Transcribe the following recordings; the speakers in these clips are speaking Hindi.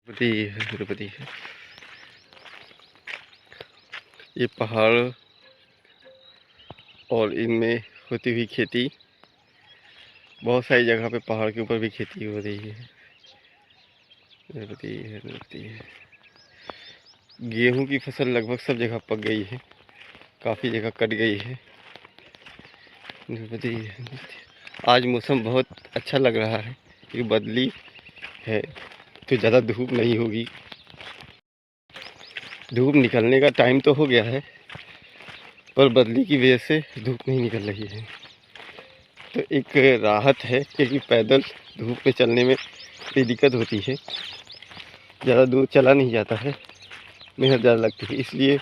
तिरुपति है। ये पहाड़ और इनमें होती हुई खेती, बहुत सारी जगह पे पहाड़ के ऊपर भी खेती हो रही है। तिरुपति है। गेहूं की फसल लगभग सब जगह पक गई है, काफ़ी जगह कट गई है। तिरुपति है। आज मौसम बहुत अच्छा लग रहा है, ये बदली है तो ज़्यादा धूप नहीं होगी। धूप निकलने का टाइम तो हो गया है, पर बदली की वजह से धूप नहीं निकल रही है, तो एक राहत है। क्योंकि पैदल धूप में चलने में बड़ी दिक्कत होती है, ज़्यादा दूर चला नहीं जाता है, मेहनत ज़्यादा लगती है, इसलिए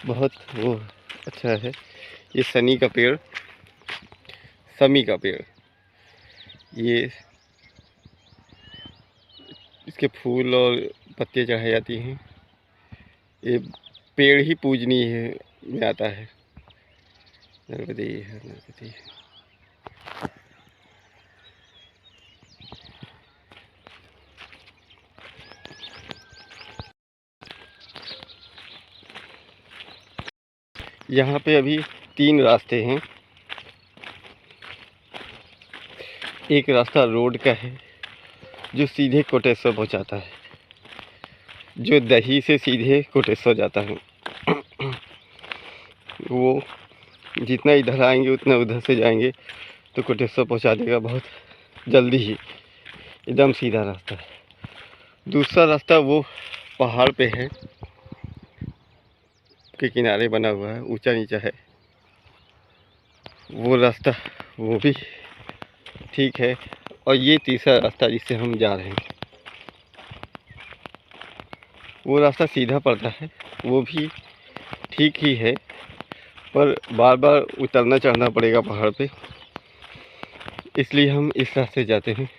बहुत वो अच्छा है। ये सनी का पेड़, समी का पेड़, ये इसके फूल और पत्तियाँ चढ़ाई जाती हैं। ये पेड़ ही पूजनीय है में आता है। नर्मदे नर्मदे। यहाँ पे अभी 3 रास्ते हैं। एक रास्ता रोड का है जो सीधे कोटेश्वर पहुँचाता है, जो दही से सीधे कोटेश्वर जाता है। वो जितना इधर आएंगे उतना उधर से जाएंगे तो कोटेश्वर पहुँचा देगा बहुत जल्दी ही, एकदम सीधा रास्ता है। दूसरा रास्ता वो पहाड़ पे है के किनारे बना हुआ है, ऊंचा नीचा है, वो रास्ता वो भी ठीक है। और ये तीसरा रास्ता जिससे हम जा रहे हैं, वो रास्ता सीधा पड़ता है, वो भी ठीक ही है, पर बार बार उतरना चढ़ना पड़ेगा पहाड़ पे, इसलिए हम इस रास्ते जाते हैं।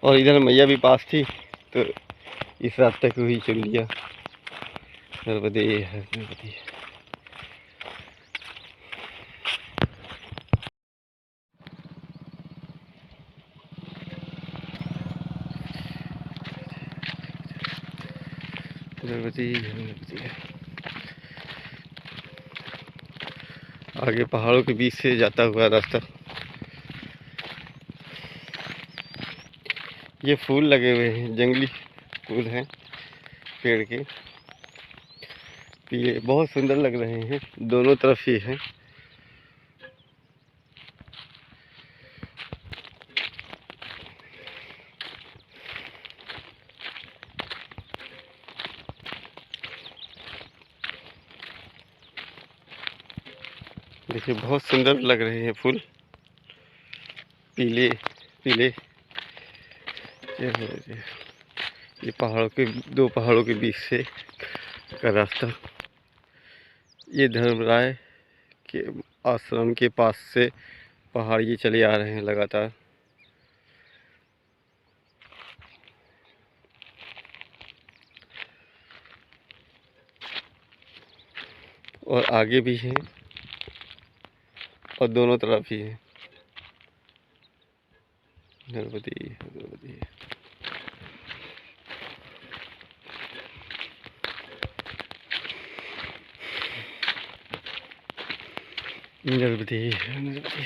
और इधर मैया भी पास थी तो इस रास्ते को ही चुन लिया। नर्मदे नर्मदे। आगे पहाड़ों के बीच से जाता हुआ रास्ता। ये फूल लगे हुए हैं, जंगली फूल हैं पेड़ के, ये बहुत सुंदर लग रहे हैं, दोनों तरफ ही हैं। देखिए बहुत सुंदर लग रहे हैं फूल, पीले पीले। ये पहाड़ों के, 2 पहाड़ों के बीच से का रास्ता। ये धर्मराय के आश्रम के पास से पहाड़ ये चले आ रहे हैं लगातार। और आगे भी हैं और दोनों तरफ ही हैं। नर्मदे नर्मदे। नर्मदे नर्मदे।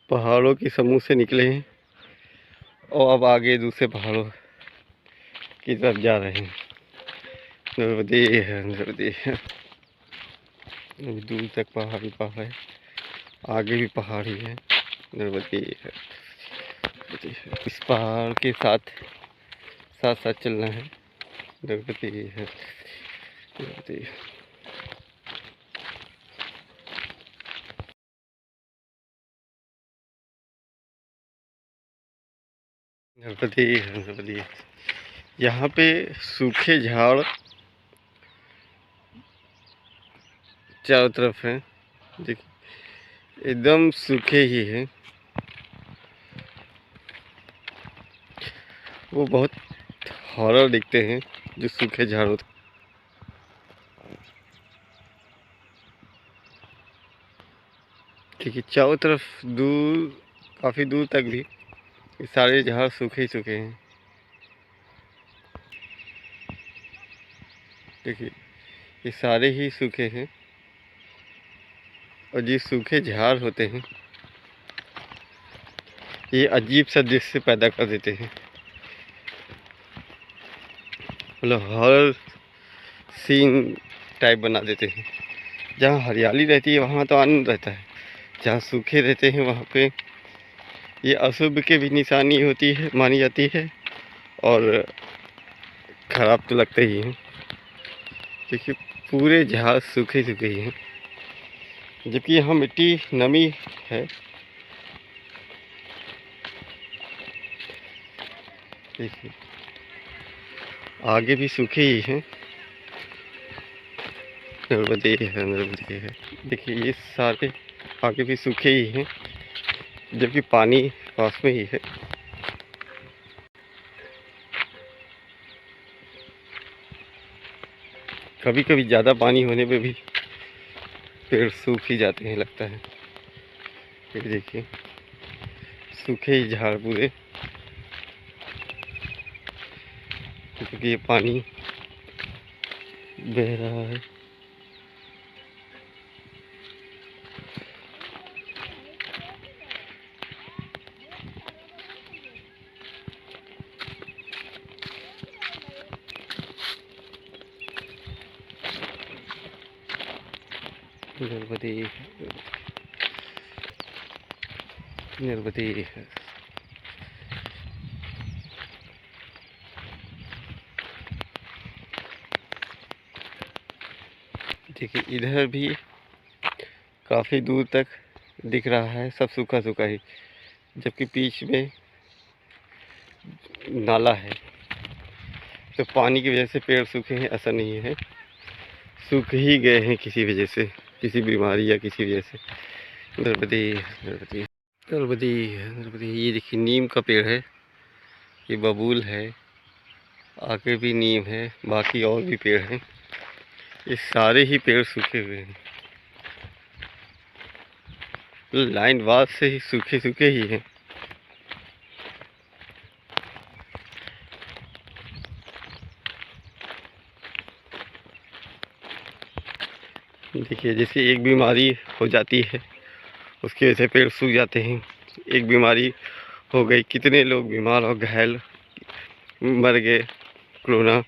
पहाड़ों के समूह से निकले हैं और अब आगे दूसरे पहाड़ों की तरफ जा रहे हैं। नर्मदे है नर्मदे है। अभी दूर तक पहाड़ ही पहाड़ है, आगे भी पहाड़ ही है। नर्मदे है। इस पहाड़ के साथ साथ साथ चलना है। नर्मदे है नर्मदे। नर्मदे है नर्मदे। यहाँ पे सूखे झाड़ चारों तरफ हैं, देखिए एकदम सूखे ही हैं। वो बहुत हॉरर दिखते हैं जो सूखे झाड़ होते। क्योंकि चारों तरफ दूर, काफ़ी दूर तक भी ये सारे झाड़ सूखे ही सूखे हैं। देखिए ये सारे ही सूखे हैं, और ये सूखे झाड़ होते हैं ये अजीब सा दृश्य पैदा कर देते हैं। मतलब हॉरर सीन टाइप बना देते हैं। जहाँ हरियाली रहती है वहाँ तो आनंद रहता है, जहाँ सूखे रहते हैं वहाँ पे ये अशुभ की भी निशानी होती है, मानी जाती है, और ख़राब तो लगते ही हैं क्योंकि पूरे झाड़ सूखे सूखे ही हैं। जबकि यहाँ मिट्टी नमी है। देखिए आगे भी सूखे ही हैं, नर्मदे है, नर्मदे है। देखिए ये सारे आगे भी सूखे ही हैं, जबकि पानी पास में ही है। कभी कभी ज़्यादा पानी होने पे भी पेड़ सूख ही जाते हैं लगता है। ये देखिए सूखे ही झाड़ पूरे, क्योंकि ये पानी बह रहा है। नर्मदे नर्मदे है। देखिए इधर भी काफ़ी दूर तक दिख रहा है सब सूखा सूखा ही, जबकि बीच में नाला है। तो पानी की वजह से पेड़ सूखे हैं ऐसा नहीं है, सूख ही गए हैं किसी वजह से, किसी बीमारी या किसी वजह से। नर्मदे नर्मदे नर्मदे नर्मदे। ये देखिए नीम का पेड़ है, ये बबूल है, आगे भी नीम है, बाकी और भी पेड़ हैं। ये सारे ही पेड़ सूखे हुए हैं, लाइन वार से ही सूखे सूखे ही हैं। देखिए जैसे एक बीमारी हो जाती है उसकी वजह से पेड़ सूख जाते हैं। एक बीमारी हो गई, कितने लोग बीमार और घायल मर गए कोरोना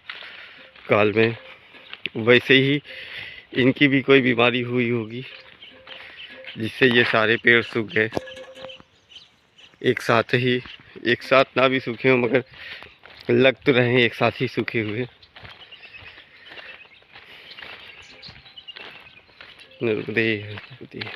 काल में, वैसे ही इनकी भी कोई बीमारी हुई होगी जिससे ये सारे पेड़ सूख गए। एक साथ ही, एक साथ ना भी सूखे हो मगर लग तो रहे हैं एक साथ ही सूखे हुए। नर्मदे नर्मदे।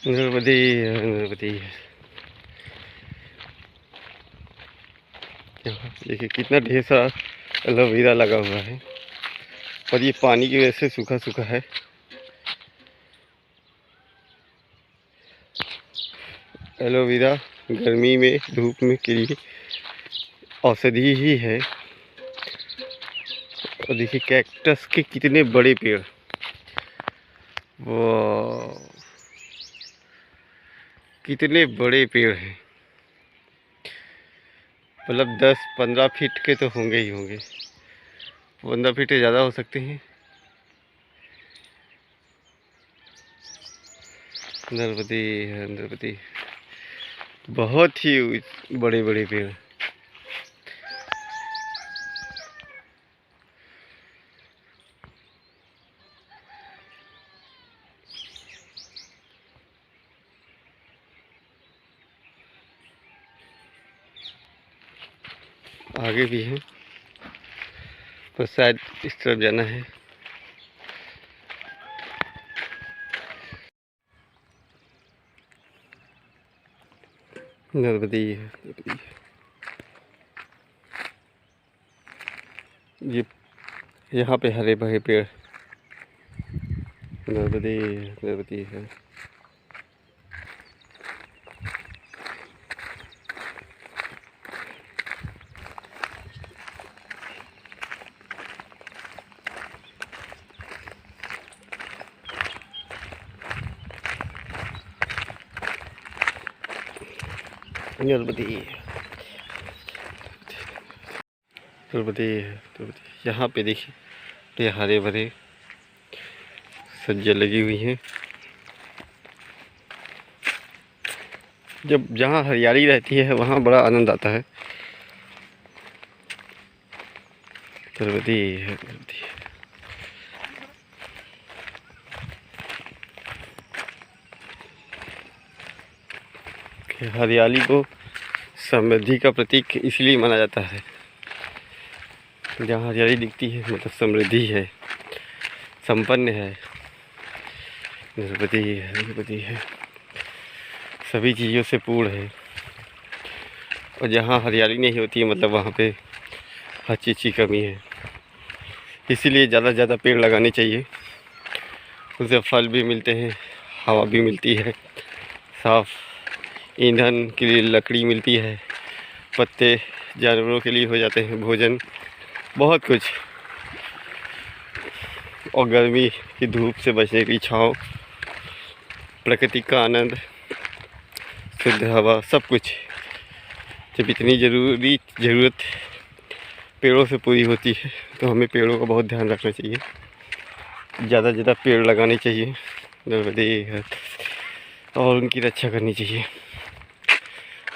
नर्मदे नर्मदे। देखिए कितना ढेर सारा एलोवेरा लगा हुआ है, और ये पानी की वजह से सूखा सूखा है। एलोवेरा गर्मी में धूप में के लिए औषधि ही है। और देखिए कैक्टस के कितने बड़े पेड़, वो कितने बड़े पेड़ हैं। मतलब 10-15 फीट के तो होंगे ही होंगे, 15 फीट से ज़्यादा हो सकते हैं। नर्मदे नर्मदे। बहुत ही बड़े बड़े पेड़। आगे भी है पर शायद इस तरफ जाना है। नर्मदी ये यहाँ पे हरे भरे पेड़ नर्मदी नर्मदी है। नर्मदी नर्मदी नर्मदी यहाँ पे देखिए ये हरे भरे सब्जियाँ लगी हुई हैं। जब जहाँ हरियाली रहती है वहाँ बड़ा आनंद आता है। नर्मदी नर्मदी हरियाली को समृद्धि का प्रतीक इसलिए माना जाता है। जहाँ हरियाली दिखती है मतलब समृद्धि है, संपन्न है। नर्मदी है, सभी चीज़ों से पूर्ण है। और जहाँ हरियाली नहीं होती है मतलब वहाँ पे हर चीज़ की कमी है। इसीलिए ज़्यादा से ज़्यादा पेड़ लगाने चाहिए। उनसे फल भी मिलते हैं, हवा भी मिलती है, साफ ईंधन के लिए लकड़ी मिलती है, पत्ते जानवरों के लिए हो जाते हैं भोजन, बहुत कुछ। और गर्मी की धूप से बचने की छाँव, प्रकृति का आनंद, शुद्ध हवा, सब कुछ। जब इतनी ज़रूरत पेड़ों से पूरी होती है तो हमें पेड़ों का बहुत ध्यान रखना चाहिए। ज़्यादा से ज़्यादा पेड़ लगाने चाहिए नर्मदे है, और उनकी रक्षा करनी चाहिए।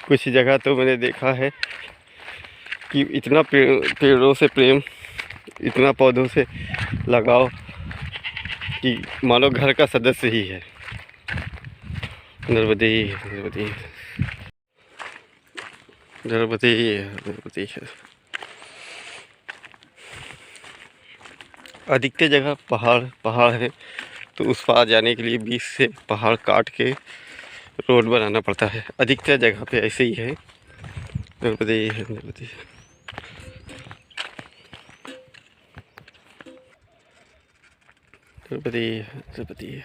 कुछ जगह तो मैंने देखा है कि इतना पेड़ों से प्रेम, इतना पौधों से लगाव कि मानो घर का सदस्य ही है। नर्मदे नर्मदे नर्मदे नर्मदे है। अधिकतर जगह पहाड़ है, तो उस पार जाने के लिए बीच से पहाड़ काट के रोड बनाना पड़ता है। अधिकतर जगह पे ऐसे ही है। नर्मदे नर्मदे नर्मदे नर्मदे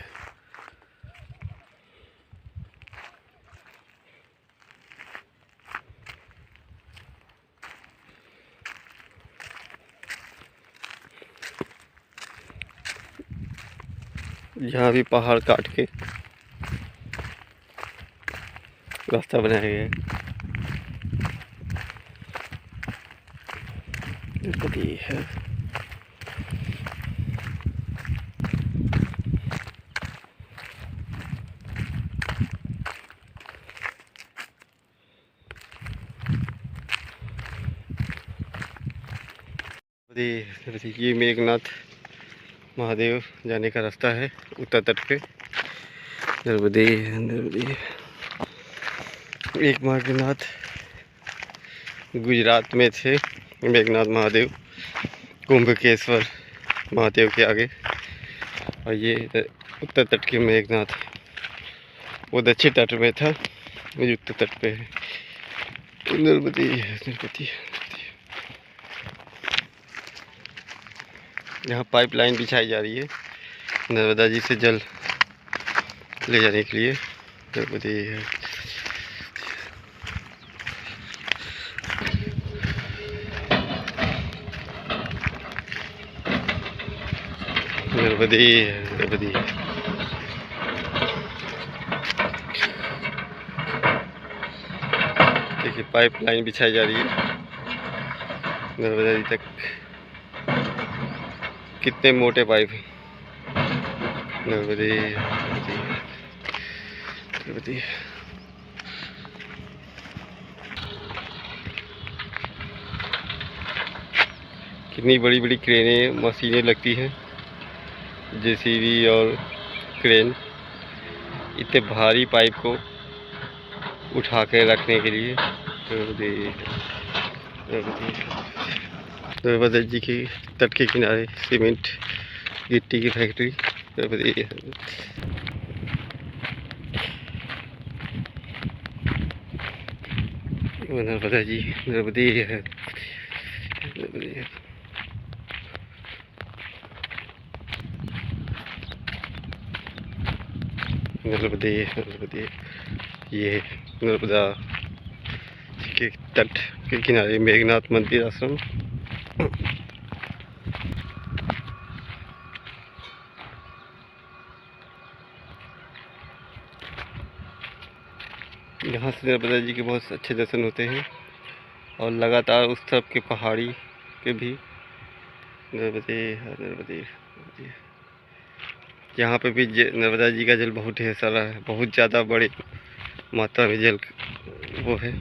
यहाँ भी पहाड़ काट के रास्ता बनाया गया है। नर्मदे है। ये मेघनाथ महादेव जाने का रास्ता है उत्तर तट पे। नर्मदे नर्मदे एक मेघनाथ गुजरात में थे, मेघनाथ महादेव कुंभकेश्वर महादेव के आगे, और ये उत्तर तट के मेघनाथ, वो दक्षिण तट में था, ये उत्तर तट पे है। नर्मदे नर्मदे यहाँ पाइपलाइन बिछाई जा रही है नर्मदा जी से जल ले जाने के लिए। नर्मदे नर्मदे नर्मदे देखिए पाइपलाइन बिछाई जा रही है नर्मदा जी तक। कितने मोटे पाइप हैं। नर्मदे नर्मदे नर्मदे कितनी बड़ी बड़ी क्रेनें मशीनें लगती हैं, जेसीबी और क्रेन, इतने भारी पाइप को उठा के रखने के लिए। नर्मदा जी के तट के किनारे सीमेंट गिट्टी की फैक्ट्री। नर्मदा जी, नर्मदे है, नर्मदे, नर्मदे, नर्मदे। ये नर्मदा के तट के किनारे मेघनाथ मंदिर आश्रम। यहाँ से नर्मदा जी के बहुत अच्छे दर्शन होते हैं और लगातार उस तरफ के पहाड़ी के भी नर्मदे, नर्मदे, नर्मदे। यहाँ पे भी नर्मदा जी का जल बहुत ढेर सारा है, बहुत ज़्यादा बड़ी मात्रा में जल वो है,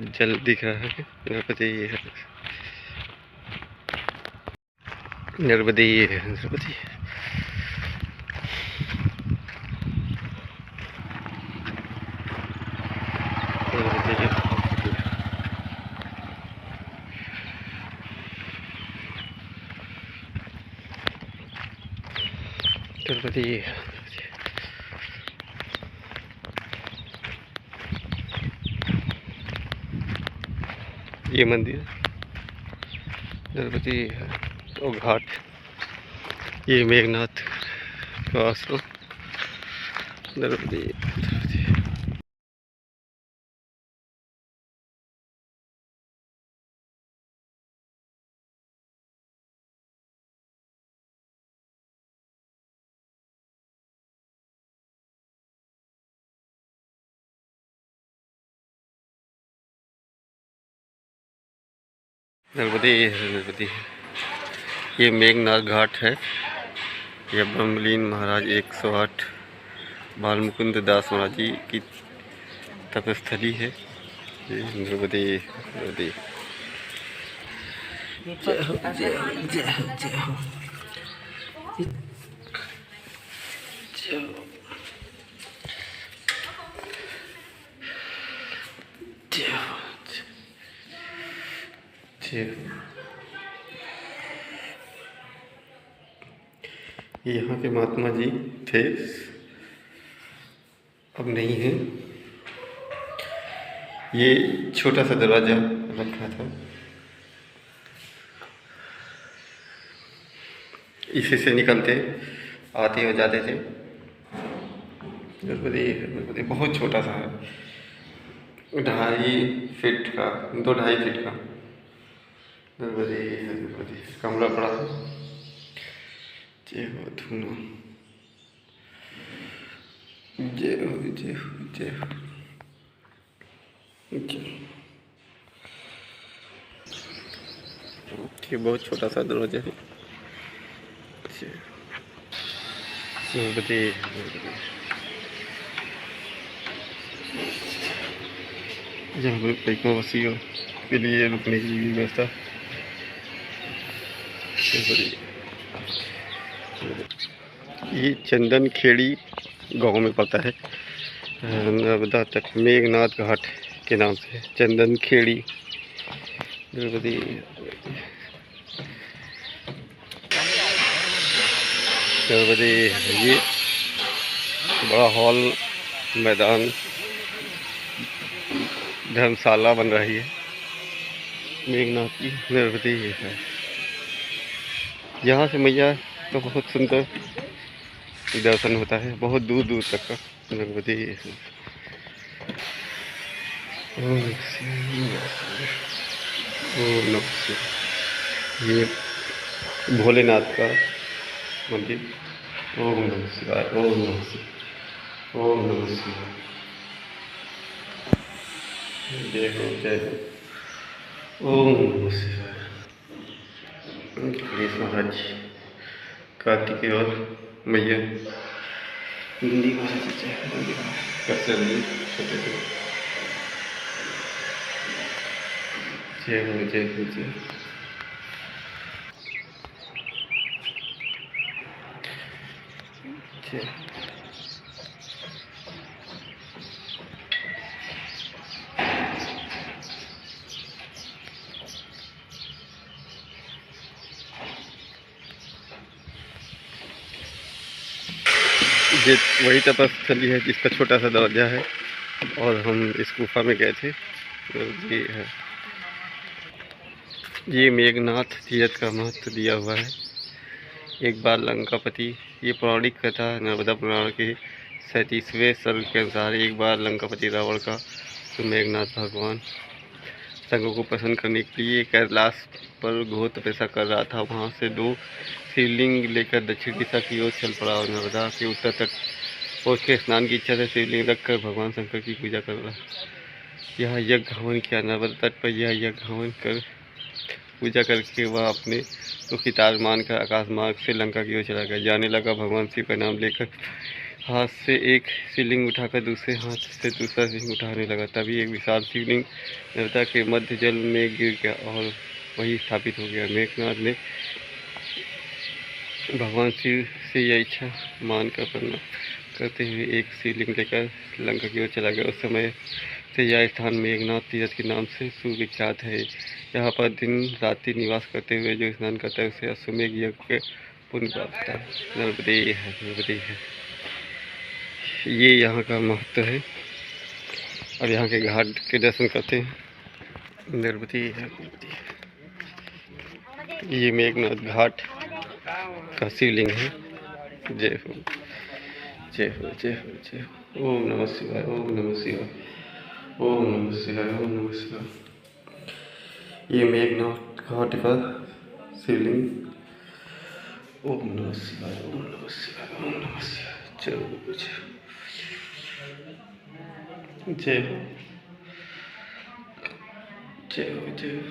जल दिख रहा है। नर्मदे है, नर्मदे है, नर्मदे। नर्मदे, ये मंदिर नर्मदे है और घाट, ये मेघनाथ का आश्रम। नर्मदे, नर्मदे। नर्मदे, नर्मदे। ये मेघनाथ घाट है। यह ब्रह्मलीन महाराज 108 बालमुकुंद दास महाराज जी की तपस्थली है। ये नर्मदे, नर्मदे। जय हो, जय हो, जय हो, जय हो, जय हो, जय हो, जय हो। यहाँ के महात्मा जी थे, अब नहीं है। ये छोटा सा दरवाजा रखा था, इसी से निकलते आते और जाते थे। नर्मदे बहुत छोटा सा है, 2.5 फीट का, 2-2.5 फीट का। नर्मदे, नर्मदे। कमरा पड़ा था। जय हो धुनो, जय हो, जय हो, जय हो, जय। ये बहुत छोटा सा दरवाजा है। नर्मदे, नर्मदे। यहाँ पर पैकोवासियों के लिए रुकने की भी व्यवस्था। ये चंदन खेड़ी गांव में पड़ता है, नर्मदा तट मेघनाथ घाट के नाम से चंदन खेड़ी। नर्मदे, नर्मदे। ये बड़ा हॉल, मैदान, धर्मशाला बन रही है मेघनाथ की। नर्मदे है। यहाँ से मैया तो बहुत सुंदर दर्शन होता है, बहुत दूर दूर तक का। नर्मदे, ओम नमः शिवाय। ये भोलेनाथ का मंदिर। ओम नमः शिवाय, ओम नमः शिवाय, ओम नमः शिवाय। जय हो, जय हो, ओम नमः शिवाय। गणेश महाराज, कार्तिकेय और मैया हिंदी भाषा से कैसे छोटे थे। जय हो, जय हो, जय। ये वही तपस्थली है जिसका छोटा सा दरवाजा है। और हम इस गुफा में गए थे। तो ये है, ये मेघनाथ तीर्थ का महत्व दिया हुआ है। एक बार लंकापति, ये पौराणिक कथा नर्मदा पुराण के 37वें सर्ग के अनुसार, एक बार लंकापति रावण का तो मेघनाथ भगवान संघों को प्रसन्न करने के लिए कैलाश पर घोर तपस्या कर रहा था। वहां से 2 शिवलिंग लेकर दक्षिण दिशा की ओर चल पड़ा और नर्मदा के उत्तर तट पहुँच के स्नान की इच्छा से शिवलिंग रखकर भगवान शंकर की पूजा कर रहा। यह यज्ञ हवन किया। नर्मदा तट पर यह यज्ञ हवन कर पूजा करके वह अपने दुखी तार मानकर आकाश मार्ग से लंका की ओर चला गया। जाने लगा। भगवान शिव का नाम लेकर हाथ से एक शिवलिंग उठाकर दूसरे हाथ से दूसरा शिवलिंग उठाने लगा। तभी एक विशाल शिवलिंग नर्मदा के मध्य जल में गिर गया और वही स्थापित हो गया। मेघनाथ ने भगवान शिव से यह इच्छा मानकर प्रणाम करते हुए एक शिवलिंग लेकर लंका की ओर चला गया। उस समय से यह स्थान मेघनाथ तीर्थ के नाम से सुविख्यात है। यहाँ पर दिन रात्रि निवास करते हुए जो स्नान करता है उसे अश्वमेघ यज्ञ के पुण्य प्राप्त होता है। नर्मदे है, नर्मदे है, ये यहाँ का महत्व है। और यहाँ के घाट के दर्शन करते हैं। नर्मदे है, ये मेघनाथ घाट का शिवलिंग है। जय हो, जय हो, जय हो, जय हो। ओम नमः शिवाय, ओम नमः शिवाय, ओम नमः शिवाय, ओम नमः शिवाय। ये मेघनाथ घाट का शिवलिंग। ओम नमः शिवाय, ओम नमः शिवाय, ओम नमः शिवाय। जय हो, जय हो, जय हो, जय हो।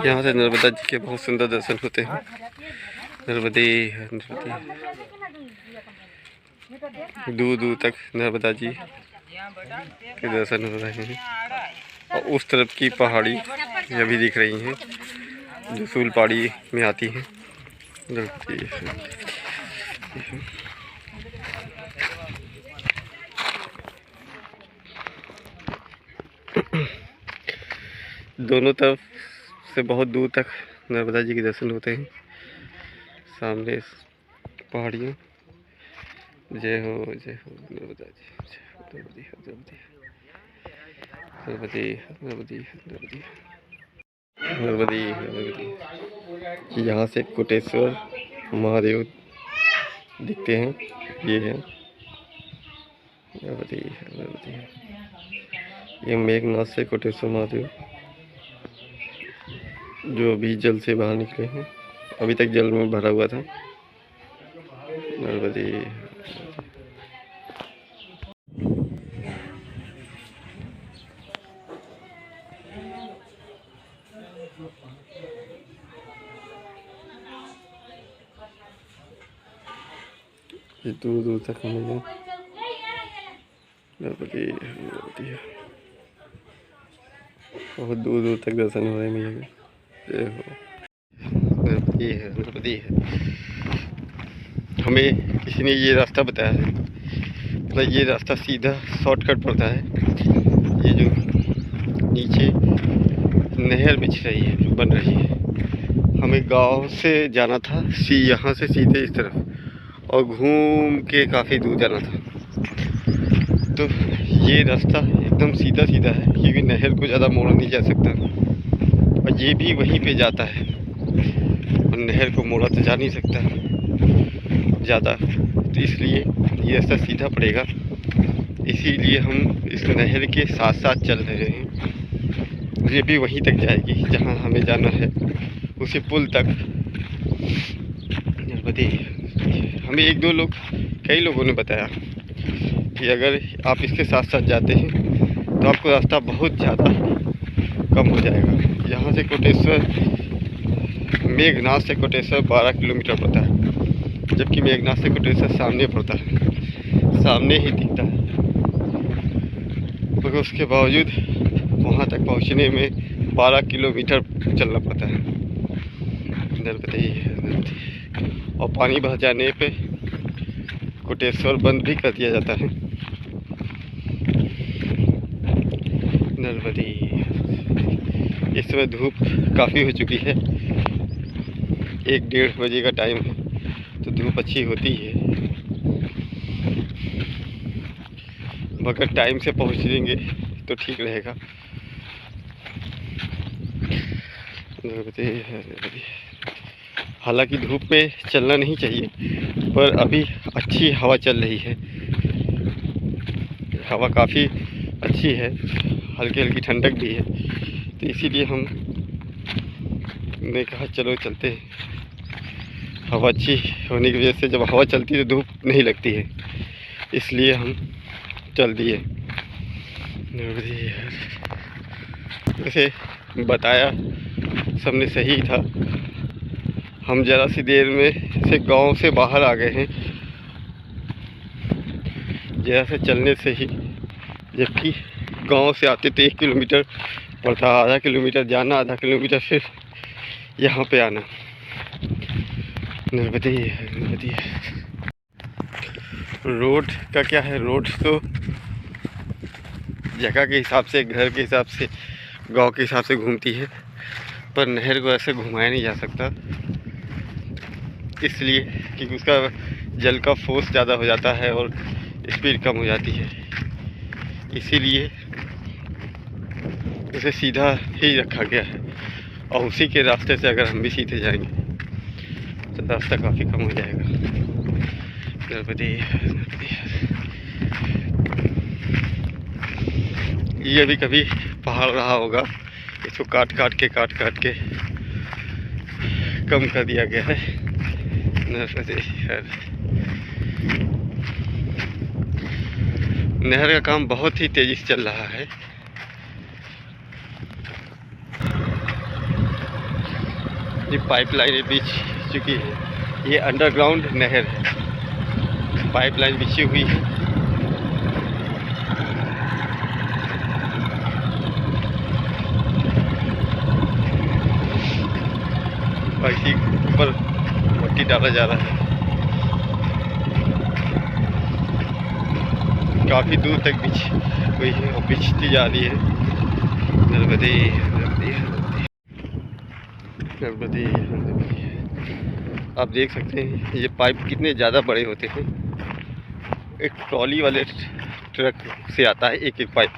यहाँ से नर्मदा जी के बहुत सुंदर दर्शन होते हैं। नर्मदे, नर्मदे, दूर दूर तक नर्मदा जी के दर्शन हो रहे हैं। और उस तरफ की पहाड़ी ये भी दिख रही हैं जो सूल पहाड़ी में आती हैं। दोनों तरफ से बहुत दूर तक नर्मदा जी के दर्शन होते हैं। सामने पहाड़ियों। जय हो, जय हो नर्मदा जी, जय हो नर्मदी, नर्मदी, नर्मदी, नर्मदी, नर्मदी, नर्मदी, नर्मदी। यहाँ से कोटेश्वर महादेव दिखते हैं। ये है नर्मदी, नर्मदी। ये मेघनाथ से कोटेश्वर महादेव जो अभी जल से बाहर निकले हैं। अभी तक जल में भरा हुआ था। नर्मदे। ये दूर दूर तक हमें नर्मदे, नर्मदे, बहुत दूर दूर तक दर्शन हो रहे हैं मेरे। नर्मदे है, नर्मदे है। हमें किसी ने ये रास्ता बताया है। मतलब ये रास्ता सीधा शॉर्टकट पड़ता है। ये जो नीचे नहर बिछ रही है, बन रही है। हमें गांव से जाना था यहाँ से सीधे इस तरफ और घूम के काफ़ी दूर जाना था। तो ये रास्ता एकदम सीधा सीधा है क्योंकि नहर को ज़्यादा मोड़ा नहीं जा सकता और ये भी वहीं पे जाता है और नहर को मोड़ा तो जा नहीं सकता ज़्यादा। तो इसलिए ये रास्ता सीधा पड़ेगा। इसीलिए हम इस नहर के साथ साथ चल रहे हैं। ये भी वहीं तक जाएगी जहाँ हमें जाना है, उसी पुल तक। हमें एक दो लोग, कई लोगों ने बताया कि अगर आप इसके साथ साथ जाते हैं तो आपको रास्ता बहुत ज़्यादा कम हो जाएगा। यहाँ से कोटेश्वर, मेघनाथ से कोटेश्वर 12 किलोमीटर पड़ता है, जबकि मेघनाथ से कोटेश्वर सामने पड़ता है, सामने ही दिखता है। मगर उसके बावजूद वहाँ तक पहुँचने में 12 किलोमीटर चलना पड़ता है। नर्मदे है, नर्मदे। और पानी भर जाने पे कोटेश्वर बंद भी कर दिया जाता है। नर्मदे। इस समय धूप काफ़ी हो चुकी है, 1-1:30 बजे का टाइम है, तो धूप अच्छी होती है। मगर टाइम से पहुँच लेंगे तो ठीक रहेगा। हालांकि धूप में चलना नहीं चाहिए, पर अभी अच्छी हवा चल रही है, हवा काफ़ी अच्छी है, हल्की हल्की ठंडक भी है, तो इसीलिए हमने कहा चलो चलते हैं। हवा अच्छी होने की वजह से जब हवा चलती है तो धूप नहीं लगती है, इसलिए हम चल दिए। वैसे बताया सबने सही था, हम ज़रा सी देर में से गांव से बाहर आ गए हैं, ज़रा से चलने से ही, जबकि गांव से आते तो 1 किलोमीटर पड़ता, आधा किलोमीटर जाना, आधा किलोमीटर फिर यहाँ पे आना। नर्मदे रोड का क्या है, रोड तो जगह के हिसाब से, घर के हिसाब से, गांव के हिसाब से घूमती है, पर नहर को ऐसे घुमाया नहीं जा सकता, इसलिए क्योंकि उसका जल का फोर्स ज़्यादा हो जाता है और स्पीड कम हो जाती है, इसीलिए उसे सीधा ही रखा गया है। और उसी के रास्ते से अगर हम भी सीधे जाएंगे तो रास्ता काफ़ी कम हो जाएगा। ये भी कभी पहाड़ रहा होगा, इसको काट काट के कम कर दिया गया है। नहर का काम बहुत ही तेज़ी से चल रहा है। ये पाइपलाइन बिछ चुकी है, ये अंडरग्राउंड नहर है, पाइपलाइन बिछी हुई है। इसी ऊपर मट्टी डाला जा रहा है, काफ़ी दूर तक बिछ हुई है और बिछती जा रही है। नर्मदे। आप देख सकते हैं ये पाइप कितने ज़्यादा बड़े होते हैं। एक ट्रॉली वाले ट्रक से आता है एक पाइप,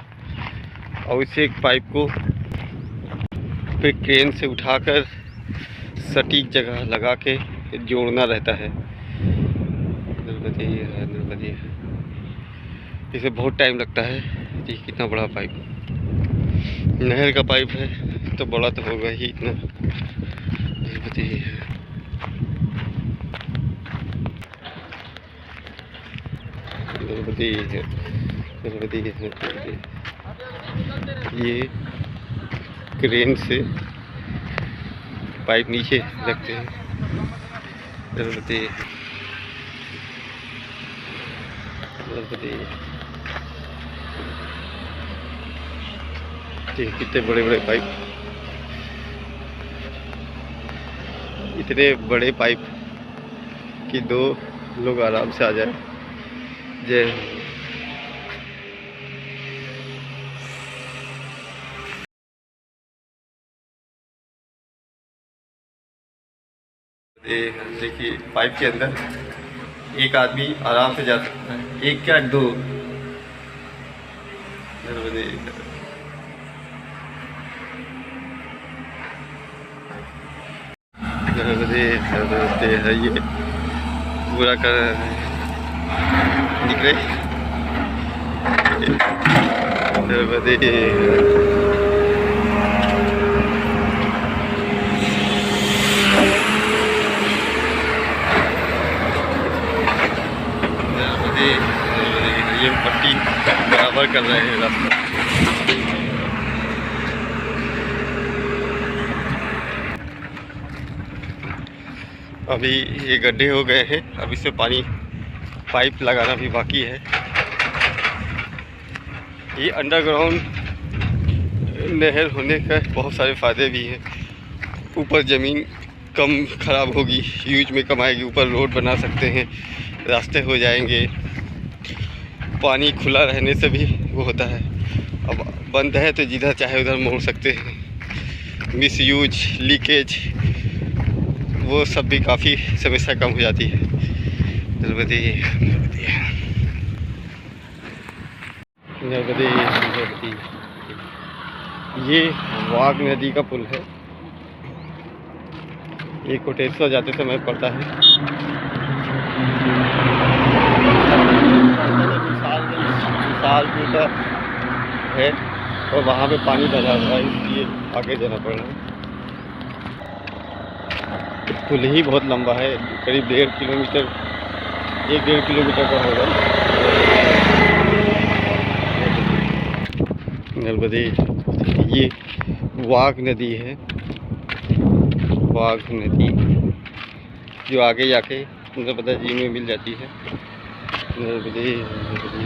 और इसे एक पाइप को फिर क्रेन से उठाकर सटीक जगह लगा के जोड़ना रहता है। नर्मदे इसे बहुत टाइम लगता है। ये कितना बड़ा पाइप, नहर का पाइप है तो बड़ा तो होगा ही इतना। ये क्रेन से पाइप नीचे रखते हैं। कितने बड़े बड़े पाइप, इतने बड़े पाइप कि 2 लोग आराम से आ जाए। जय देखिए पाइप के अंदर एक आदमी आराम से जा सकता है, 1 क्या 2। है ये पूरा कर निकले। ये पट्टी बराबर कर रहे हैं रास्ता। अभी ये गड्ढे हो गए हैं, अब इससे पानी पाइप लगाना भी बाकी है। ये अंडरग्राउंड नहर होने का बहुत सारे फ़ायदे भी हैं। ऊपर ज़मीन कम ख़राब होगी, यूज में कम आएगी, ऊपर रोड बना सकते हैं, रास्ते हो जाएंगे। पानी खुला रहने से भी वो होता है, अब बंद है तो जिधर चाहे उधर मोड़ सकते हैं। मिसयूज, लीकेज, वो सब भी काफ़ी समस्या कम हो जाती है। नर्मदे नर्मदे नर्मदे नर्मदे। ये वाघ नदी का पुल है। ये कोटेश्वर जाते समय पड़ता है। विशाल पुल का है और वहाँ पे पानी भरा हुआ है, इसलिए आगे जाना पड़ रहा है। पुल ही बहुत लंबा है, करीब 1.5 किलोमीटर, 1-1.5 किलोमीटर का होगा। नर्मदे, ये वाघ नदी है। वाघ नदी जो आगे जाके नर्मदा जी में मिल जाती है। नर्मदे नर्मदे,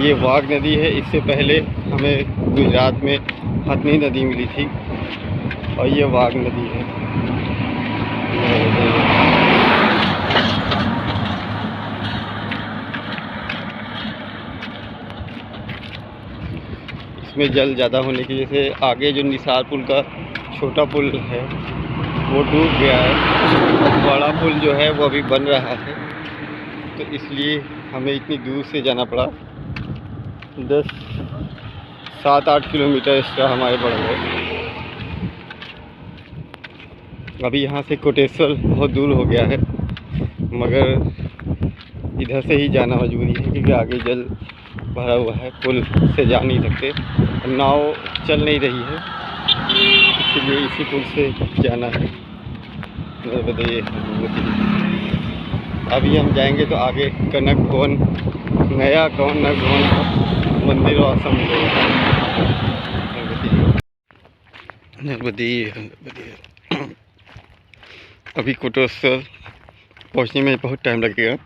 ये वाघ नदी है। इससे पहले हमें गुजरात में हथनी नदी मिली थी और ये वाघ नदी है। इसमें जल ज़्यादा होने की वजह से आगे जो निसार पुल का छोटा पुल है वो डूब गया है। बड़ा पुल जो है वो अभी बन रहा है, तो इसलिए हमें इतनी दूर से जाना पड़ा। 7-8 किलोमीटर इसका हमारे बढ़ गए। अभी यहाँ से कोटेश्वर बहुत दूर हो गया है, मगर इधर से ही जाना मजबूरी है क्योंकि आगे जल भरा हुआ है, पुल से जा नहीं सकते, नाव चल नहीं रही है, इसलिए इसी पुल से जाना है। बताइए, अभी हम जाएंगे तो आगे कनक भवन, नया कनक भवन मंदिर और आश्रम मिलेगा। अभी कोटेश्वर पहुँचने में बहुत टाइम लगेगा।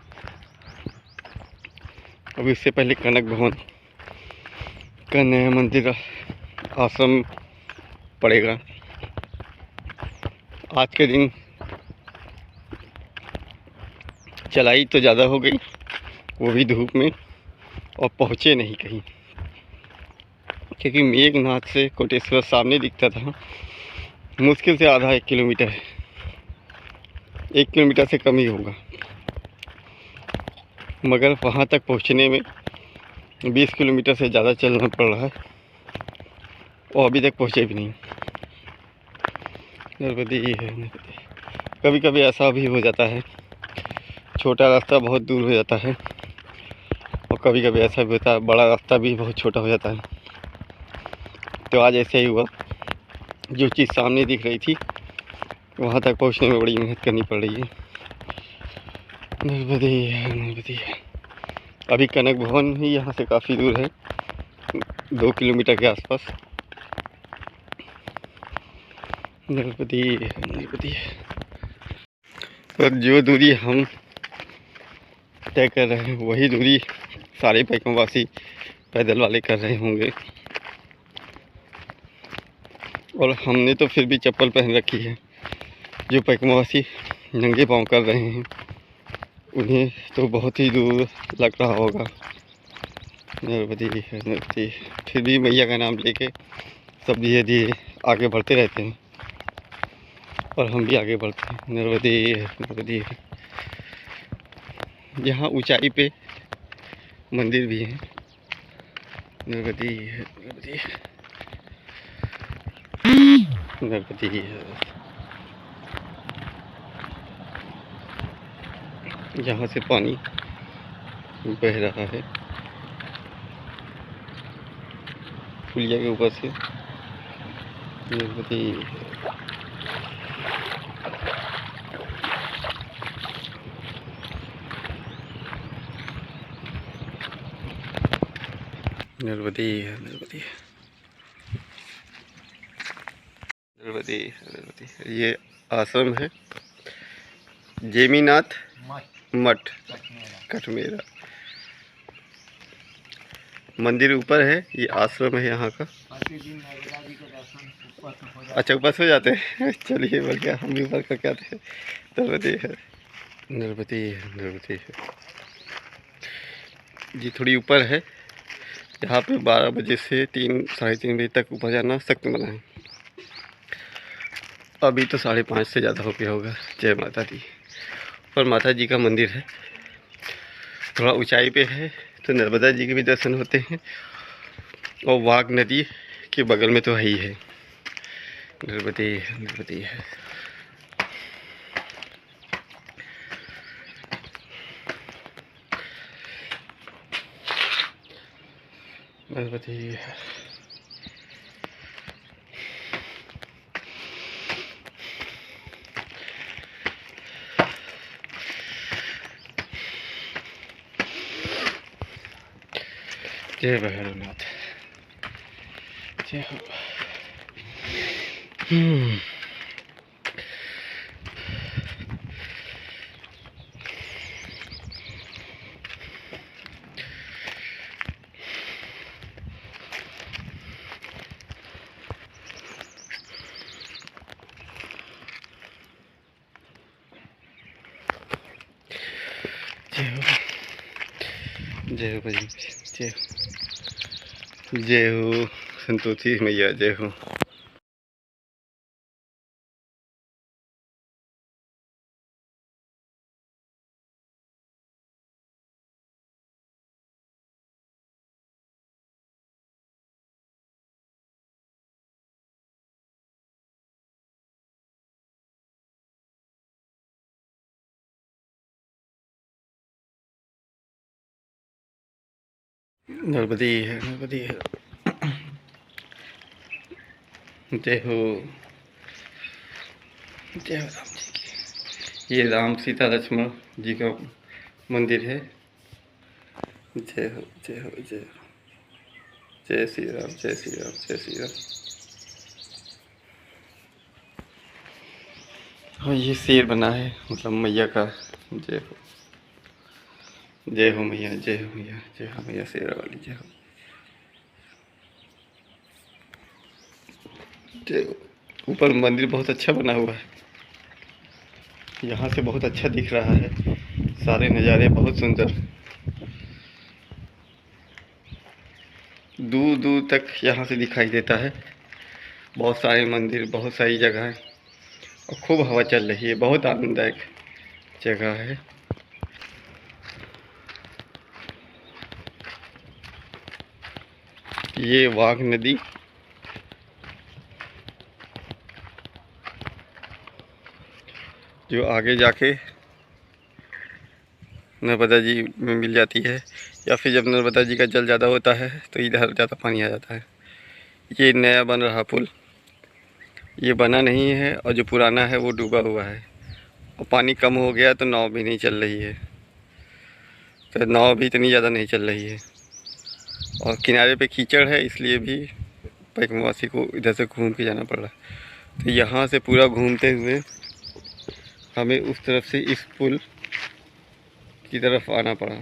अभी इससे पहले कनक भवन का नया मंदिर आश्रम पड़ेगा। आज के दिन चलाई तो ज़्यादा हो गई, वो भी धूप में, और पहुँचे नहीं कहीं, क्योंकि मेघनाथ से कोटेश्वर सामने दिखता था। मुश्किल से आधा 1 किलोमीटर है, 1 किलोमीटर से कम ही होगा, मगर वहाँ तक पहुँचने में 20 किलोमीटर से ज़्यादा चलना पड़ रहा है और अभी तक पहुँचे भी नहीं। नर्मदे है। कभी कभी ऐसा भी हो जाता है, छोटा रास्ता बहुत दूर हो जाता है, और कभी कभी ऐसा भी होता है बड़ा रास्ता भी बहुत छोटा हो जाता है। तो आज ऐसे ही हुआ, जो चीज़ सामने दिख रही थी वहाँ तक पहुँचने में बड़ी मेहनत करनी पड़ रही है। नर्मदे नर्मदे। अभी कनक भवन ही यहाँ से काफ़ी दूर है, 2 किलोमीटर के आसपास। नर्मदे नर्मदे। पर जो दूरी हम तय कर रहे हैं वही दूरी सारे पैकमवासी पैदल वाले कर रहे होंगे, और हमने तो फिर भी चप्पल पहन रखी है। जो पैकमवासी नंगे पाँव कर रहे हैं उन्हें तो बहुत ही दूर लग रहा होगा। नर्मदे नर्मदे। फिर भी मैया का नाम लेके सब धीरे धीरे आगे बढ़ते रहते हैं, और हम भी आगे बढ़ते हैं। नर्मदे नर्मदे। यहाँ ऊंचाई पे मंदिर भी है। नर्मदे नर्मदे नर्मदे। यहाँ से पानी बह रहा है पुलिया के ऊपर से। नर्मदे नर्मदे नर्मदे नर्मदे नर्मदे। ये आश्रम है जेमीनाथ मठ कटमेरा। मंदिर ऊपर है, ये आश्रम है यहाँ का। अच्छा, ऊपर से हो जाते हैं। चलिए बढ़िया, हम भी ऊपर करके आते हैं। नर्मदे है नर्मदे नर्मदे। जी थोड़ी ऊपर है, यहाँ पे 12 बजे से 3 साढ़े 3 बजे तक ऊपर जाना सख्त मना है। अभी तो 5:30 से ज़्यादा हो गया होगा। जय माता दी। और माता जी का मंदिर है, थोड़ा ऊंचाई पे है, तो नर्मदा जी के भी दर्शन होते हैं। और वाघ नदी के बगल में तो है ही है, नर्मदे नर्मदे है। नर्मदे है। जय भैरवनाथ, जय हो। जय हो, जय हो बजरंग, जय हो, जय हो संतोषी मैया, जय हो। नर्मदे है, नर्मदे है। जय हो, जय हो राम जी की। ये राम सीता लक्ष्मण जी का मंदिर है। जय हो, जय हो, जय हो। जय श्री राम, जय श्री राम, जय श्री राम। और ये शेर बना है, मतलब मैया का। जय हो, जय हो मैया, जय हो मैया, जय हो मैया शेरा वाली, जय हो, जय हो। ऊपर मंदिर बहुत अच्छा बना हुआ है, यहाँ से बहुत अच्छा दिख रहा है, सारे नज़ारे बहुत सुंदर। दूर दूर तक यहाँ से दिखाई देता है, बहुत सारे मंदिर, बहुत सारी जगह, और खूब हवा चल रही है, बहुत आनंददायक जगह है। ये वाघ नदी, जो आगे जाके नर्मदा जी में मिल जाती है, या फिर जब नर्मदा जी का जल ज़्यादा होता है तो इधर ज़्यादा पानी आ जाता है। ये नया बन रहा पुल, ये बना नहीं है, और जो पुराना है वो डूबा हुआ है, और पानी कम हो गया तो नाव भी नहीं चल रही है, तो नाव भी इतनी ज़्यादा नहीं चल रही है। और किनारे पे कीचड़ है, इसलिए भी पैकमवासी को इधर से घूम के जाना पड़ रहा है। तो यहाँ से पूरा घूमते हुए हमें उस तरफ से इस पुल की तरफ आना पड़ा,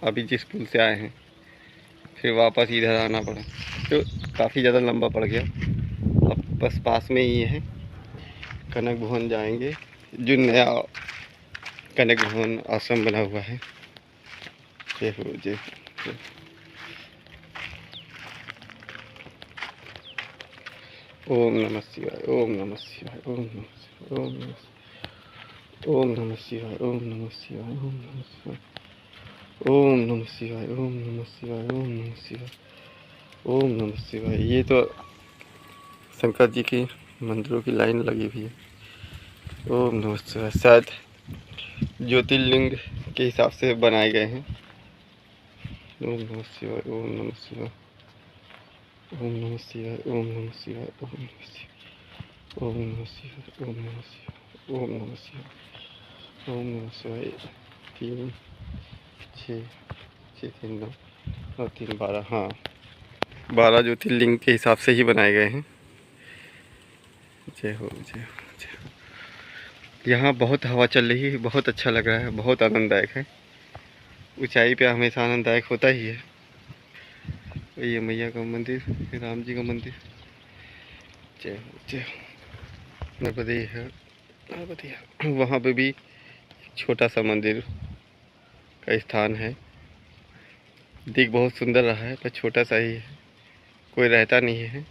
अभी जिस पुल से आए हैं, फिर वापस इधर आना पड़ा, तो काफ़ी ज़्यादा लंबा पड़ गया। अब बस पास में ही है, कनक भवन जाएंगे, जो नया कनक भवन आश्रम बना हुआ है। जय हो, जय हो। ओम नमः शिवाय, ओम नमः शिवाय, ओम नमः शिवाय, ओम नमः शिवाय, ओम नमः शिवाय, ओम नमः शिवाय, ओम नमः शिवाय, ओम नमः शिवाय, ओम नमः शिवाय, ओम नमः शिवाय, ओम नमः शिवाय। ये तो शंकर जी की मंदिरों की लाइन लगी हुई है। ओम नमः शिवाय, शायद ज्योतिर्लिंग के हिसाब से बनाए गए हैं। ओम नमः शिवाय, ओम नमः शिवाय, ओम नमः शिवाय, ओम नमः शिवाय, ओम नमः शिवाय, ओम नमः शिवाय, ओम नमः शिवाय, ओम नमः शिवाय, ओम नमः शिवाय। 3 6 6 3 9 और 3 12, हाँ 12 ज्योतिर्लिंग के हिसाब से ही बनाए गए हैं। जय हो, जय हो, जय हो। यहाँ बहुत हवा चल रही है, बहुत अच्छा लग रहा है, बहुत आनंददायक है। ऊंचाई पे हमेशा आनंददायक होता ही है। ये मैया का मंदिर, राम जी का मंदिर। जय हो, जय हो। नर्मदे है, नर्मदे है। वहाँ पे भी छोटा सा मंदिर का स्थान है, दिख बहुत सुंदर रहा है, पर छोटा सा ही है, कोई रहता नहीं है,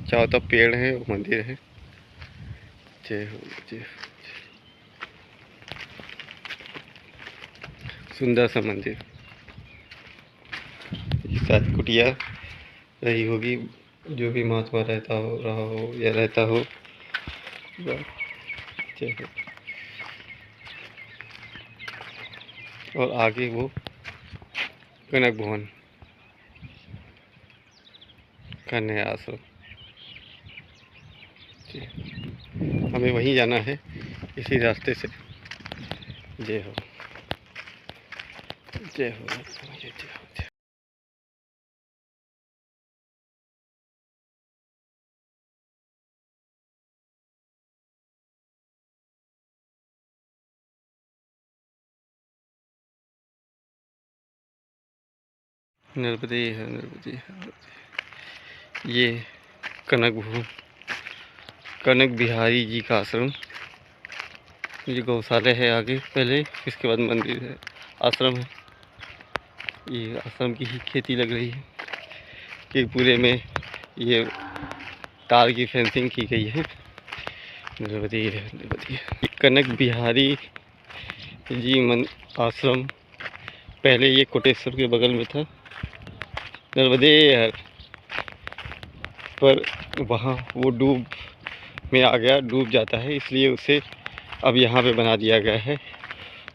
चारों तरफ पेड़ है, मंदिर है। जय हो जय हो। सुंदर सा मंदिर, शायद कुटिया रही होगी, जो भी महात्मा रहता हो रहा हो या रहता हो। जय हो। और आगे वो कनक भवन का नया आश्रम। हमें वहीं जाना है, इसी रास्ते से। जय हो जय हो जय हो। नर्मदे है नर्मदे है। ये कनक भवन, कनक बिहारी जी का आश्रम। ये गौशाला है आगे पहले, इसके बाद मंदिर है, आश्रम है। ये आश्रम की ही खेती लग रही है कि पूरे में ये तार की फेंसिंग की गई है। नर्मदे है नर्मदे है। कनक बिहारी जी आश्रम पहले ये कोटेश्वर के बगल में था, नर्मदे हर, पर वहाँ वो डूब में आ गया, डूब जाता है, इसलिए उसे अब यहाँ पे बना दिया गया है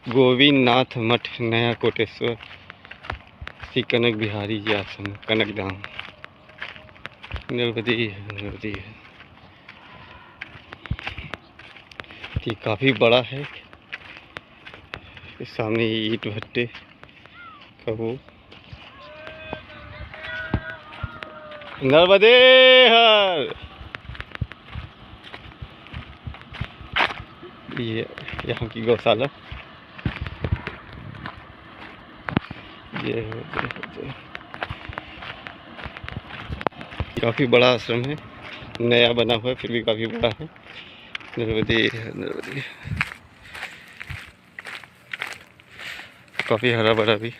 गोविंद नाथ मठ नया कोटेश्वर श्री कनक बिहारी जी आश्रम कनक धाम। नर्मदे है नर्मदे है। ये काफ़ी बड़ा है। इस सामने ईंट भट्टे का वो। नर्मदे हर। ये यहाँ की गौशाला। ये काफ़ी बड़ा आश्रम है, नया बना हुआ है फिर भी काफ़ी बड़ा है। नर्मदे नर्मदे, काफ़ी हरा भरा भी।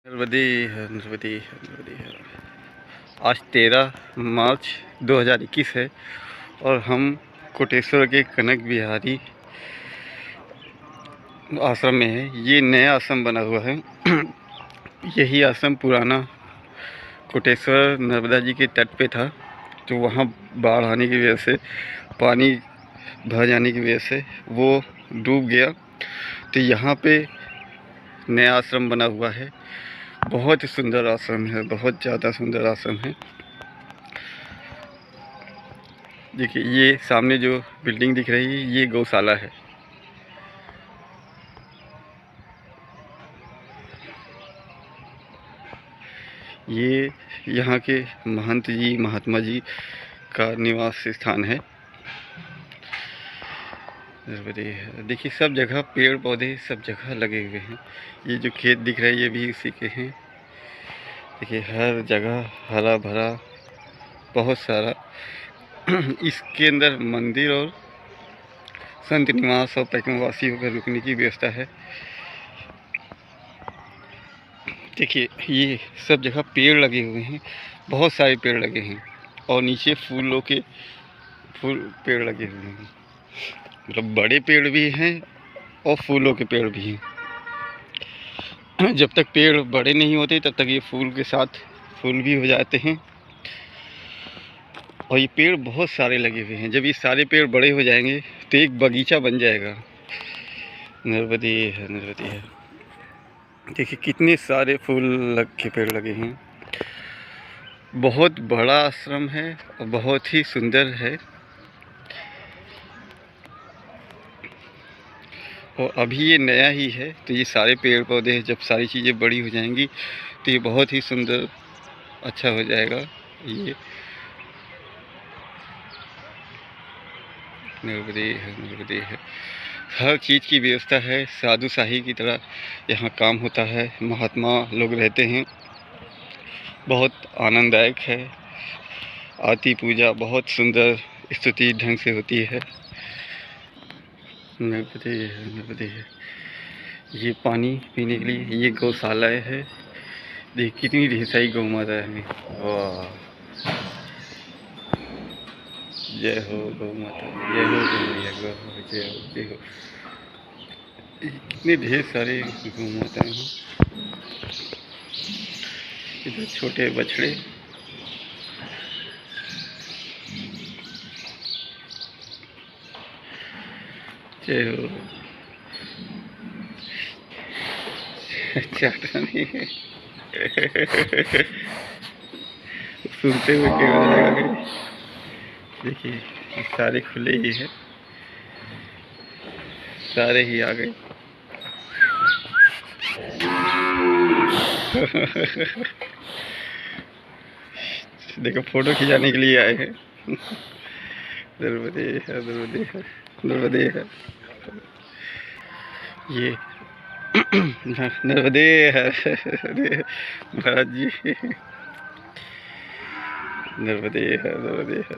नर्मदे है नर्मदे है नर्मदे है। आज 13 मार्च 2021 है और हम कोटेश्वर के कनक बिहारी आश्रम में है। ये नया आश्रम बना हुआ है। यही आश्रम पुराना कोटेश्वर नर्मदा जी के तट पे था, तो वहाँ बाढ़ आने की वजह से, पानी भर जाने की वजह से वो डूब गया। तो यहाँ पे नया आश्रम बना हुआ है। बहुत ही सुंदर आश्रम है, बहुत ज़्यादा सुंदर आश्रम है। देखिए ये सामने जो बिल्डिंग दिख रही है ये गौशाला है। ये यहाँ के महंत जी महात्मा जी का निवास स्थान है। देखिए सब जगह पेड़ पौधे सब जगह लगे हुए हैं। ये जो खेत दिख रहा है ये भी उसी के हैं। देखिए हर जगह हरा भरा, बहुत सारा। इसके अंदर मंदिर और संत निवास और पैकवासियों का रुकने की व्यवस्था है। देखिए ये सब जगह पेड़ लगे हुए हैं, बहुत सारे पेड़ लगे हैं और नीचे फूलों के पेड़ लगे हुए हैं। मतलब बड़े पेड़ भी हैं और फूलों के पेड़ भी हैं। जब तक पेड़ बड़े नहीं होते तब तक ये फूल के साथ फूल भी हो जाते हैं। और ये पेड़ बहुत सारे लगे हुए हैं। जब ये सारे पेड़ बड़े हो जाएंगे तो एक बगीचा बन जाएगा। नर्मदे है नर्मदे है। देखिए कितने सारे फूल के पेड़ लगे हैं। बहुत बड़ा आश्रम है और बहुत ही सुंदर है। और अभी ये नया ही है, तो ये सारे पेड़ पौधे जब सारी चीज़ें बड़ी हो जाएंगी तो ये बहुत ही सुंदर अच्छा हो जाएगा ये नर्मदे है, नर्मदे है। हर चीज़ की व्यवस्था है, साधुशाही की तरह यहाँ काम होता है। महात्मा लोग रहते हैं, बहुत आनंददायक है। आरती पूजा बहुत सुंदर स्तुति ढंग से होती है। नर्मदे है, नर्मदे है। ये पानी पीने के लिए ये गौशालाएँ है। देख कितनी ढेर सारी गौ माता है। वाह, जय हो गौ माता, जय हो गौ मैया, गौ हो, जय हो, जय हो। कितने ढेर सारे गौ माता हैं। इधर छोटे बछड़े, जय हो। चाटनी सुनते हुए कैमरा लगा के देखिए, सारे खुले ही है, सारे ही आ गए। देखो फोटो खिंचाने के लिए आए हैं। नर्मदे है, नर्मदे है, नर्मदे है। ये नर्मदे है महाराज जी, नर्मदे है, नर्मदे है,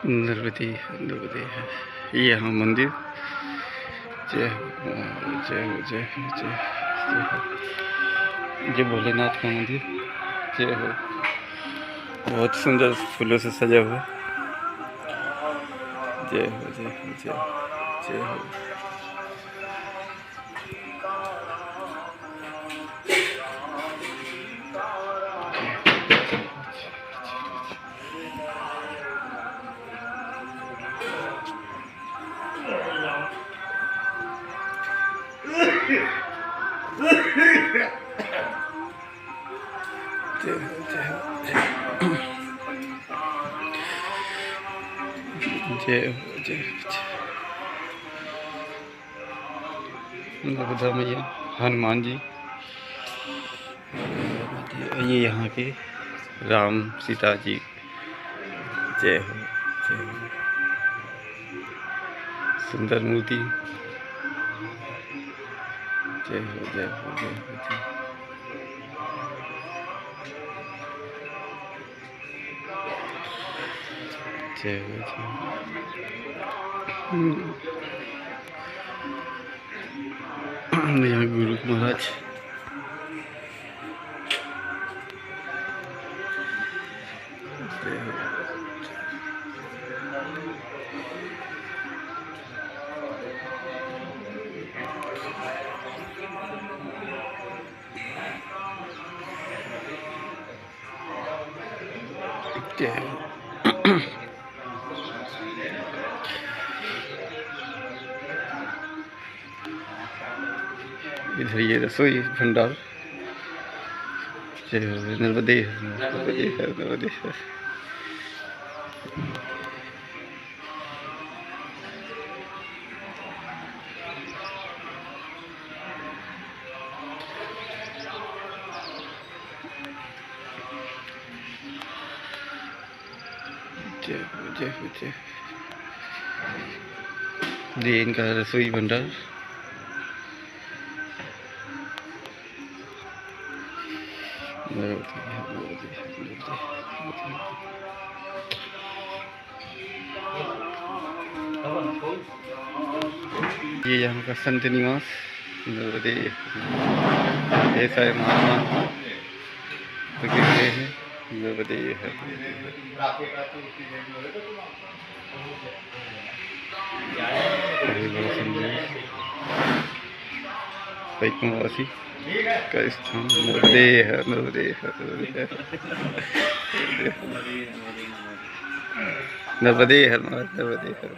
नर्मदे है, नर्मदे है। ये यहाँ मंदिर, जय हो, जय हो, जय हो, जय हो। ये भोलेनाथ का मंदिर, जय हो। बहुत सुंदर फूलों से सजा हुआ। जय हो, जय हो, जय हो, जय हो। नर्मदा मैया, हनुमान जी, ये यहाँ के राम सीता जी, जय हो, जय हो। सुंदर मूर्ति, जय हो, जय हो, जय हो, जय हो, जय हो। यहाँ गुरु महाराज, इधर ये रसोई भंडार, जय हो। नर्मदे है, नर्मदे है, नर्मदे है। जय हो, जय हो, जय। ये इनका रसोई भंडार, ये यहाँ का संत निवास, नर्मदे। ऐसा है महात्मा तो कहते हैं, नर्मदे है। पैकुंवासी का स्थान, नर्मदे है, नर्मदे है, नर्मदे है, नर्मदे है, नर्मदे है,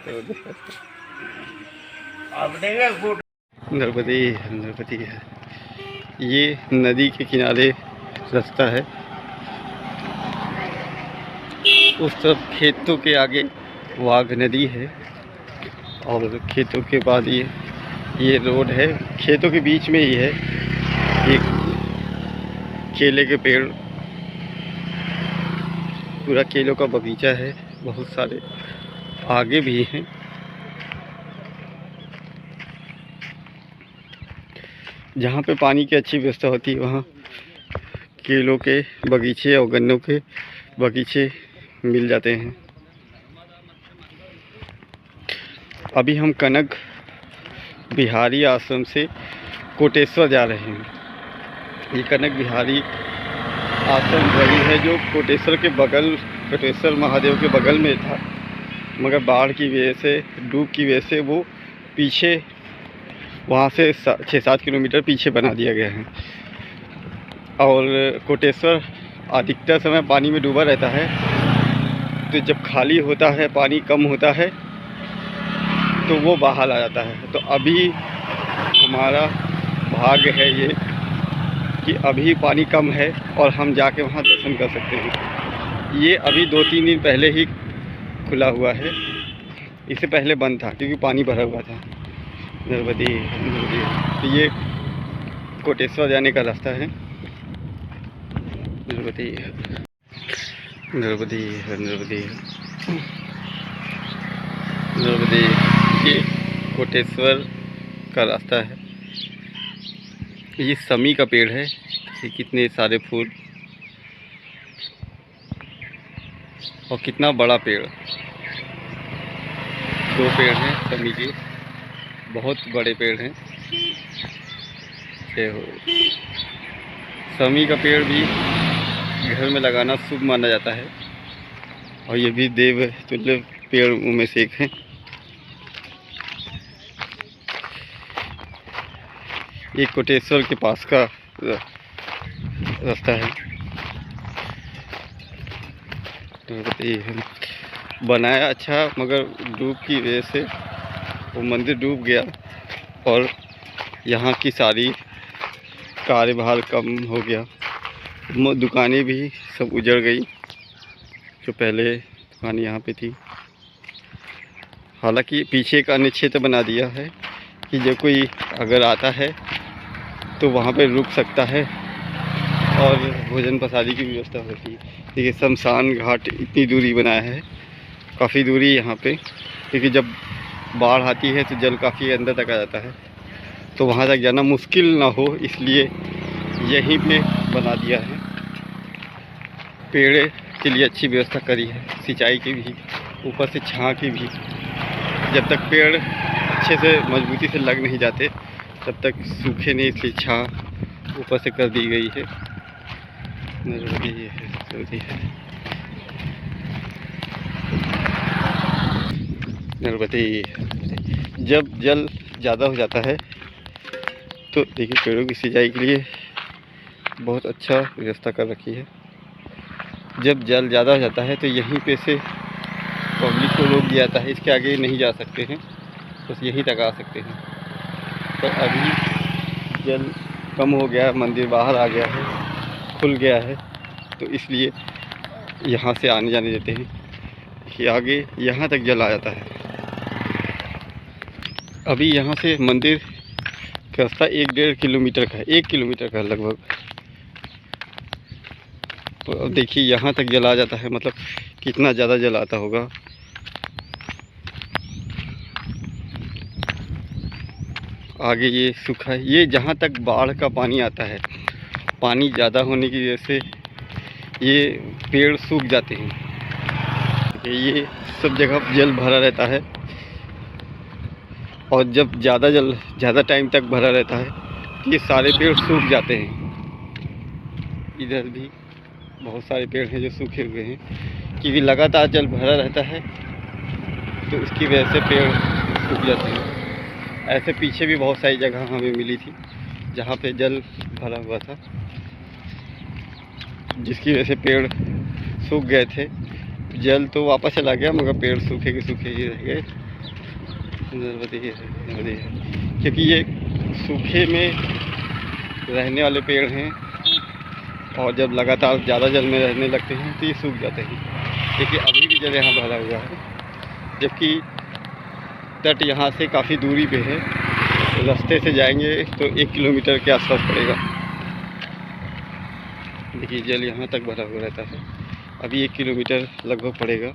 नर्मदे है, नर्मदे है। ये नदी के किनारे रास्ता है, उस तरफ खेतों के आगे वाघ नदी है, और खेतों के बाद ये रोड है, खेतों के बीच में ही है। एक केले के पेड़ पूरा केलों का बगीचा है, बहुत सारे आगे भी हैं। जहाँ पे पानी की अच्छी व्यवस्था होती है वहाँ केलों के बगीचे और गन्नों के बगीचे मिल जाते हैं। अभी हम कनक बिहारी आश्रम से कोटेश्वर जा रहे हैं। ये कनक बिहारी आश्रम वही है जो कोटेश्वर के बगल, कोटेश्वर महादेव के बगल में था, मगर बाढ़ की वजह से, डूब की वजह से वो पीछे, वहाँ से 6-7 किलोमीटर पीछे बना दिया गया है। और कोटेश्वर अधिकतर समय पानी में डूबा रहता है, तो जब खाली होता है, पानी कम होता है, तो वो बाहर आ जाता है। तो अभी हमारा भाग्य है ये कि अभी पानी कम है और हम जाके वहाँ दर्शन कर सकते हैं। ये अभी 2-3 दिन पहले ही खुला हुआ है, इससे पहले बंद था क्योंकि पानी भरा हुआ था। नर्मदे तो ये कोटेश्वर जाने का रास्ता है। नर्मदे नर्मदे नर्मदे नर्मदे, ये कोटेश्वर का रास्ता है। ये समी का पेड़ है, ये कितने सारे फूल और कितना बड़ा पेड़। 2 पेड़ हैं समी के, बहुत बड़े पेड़ हैं। समी का पेड़ भी घर में लगाना शुभ माना जाता है और ये भी देव तुल्य पेड़ में से एक है। ये कोटेश्वर के पास का रास्ता है। बनाया अच्छा, मगर डूब की वजह से वो मंदिर डूब गया और यहाँ की सारी कार्यभार कम हो गया। दुकानें भी सब उजड़ गई जो पहले दुकान यहाँ पे थी। हालांकि पीछे एक अन्य क्षेत्र बना दिया है कि जो कोई अगर आता है तो वहाँ पे रुक सकता है और भोजन प्रसादी की व्यवस्था होती है। देखिए शमशान घाट इतनी दूरी बनाया है, काफ़ी दूरी यहाँ पे, क्योंकि जब बाढ़ आती है तो जल काफ़ी अंदर तक आ जाता है, तो वहाँ तक जाना मुश्किल ना हो इसलिए यहीं पे बना दिया है। पेड़ के लिए अच्छी व्यवस्था करी है, सिंचाई की भी, ऊपर से छाँव की भी। जब तक पेड़ अच्छे से मजबूती से लग नहीं जाते तब तक सूखे नहीं, इसलिए छाँव ऊपर से कर दी गई है। नर्मदे। जब जल ज़्यादा हो जाता है तो देखिए पेड़ों की सिंचाई के लिए बहुत अच्छा व्यवस्था कर रखी है। जब जल ज़्यादा हो जाता है तो यहीं पे से पब्लिक को रोक दिया जाता है, इसके आगे नहीं जा सकते हैं, बस यहीं तक आ सकते हैं। पर अभी जल कम हो गया, मंदिर बाहर आ गया है, खुल गया है, तो इसलिए यहाँ से आने जाने देते हैं कि आगे यहाँ तक जल आ जाता है। अभी यहाँ से मंदिर का रास्ता 1-1.5 किलोमीटर का है, 1 किलोमीटर का लगभग। तो अब देखिए यहाँ तक जल आ जाता है, मतलब कितना ज़्यादा जल आता होगा। आगे ये सूखा है, ये जहाँ तक बाढ़ का पानी आता है, पानी ज़्यादा होने की वजह से ये पेड़ सूख जाते हैं। ये सब जगह जल भरा रहता है और जब ज़्यादा टाइम तक भरा रहता है तो ये सारे पेड़ सूख जाते हैं। इधर भी बहुत सारे पेड़ हैं जो सूखे हुए हैं, क्योंकि लगातार जल भरा रहता है तो इसकी वजह से पेड़ सूख जाते हैं। ऐसे पीछे भी बहुत सारी जगह हमें मिली थी जहाँ पे जल भरा हुआ था, जिसकी वजह से पेड़ सूख गए थे। जल तो वापस चला गया मगर पेड़ सूखे के सूखे ही रह गए। क्योंकि ये सूखे में रहने वाले पेड़ हैं और जब लगातार ज़्यादा जल में रहने लगते हैं तो ये सूख जाते हैं। देखिए अभी भी जल यहाँ भरा हुआ है, जबकि तट यहाँ से काफ़ी दूरी पे है। रास्ते से जाएंगे तो 1 किलोमीटर के आसपास पड़ेगा। देखिए जल यहाँ तक भरा हुआ रहता है। अभी 1 किलोमीटर लगभग पड़ेगा।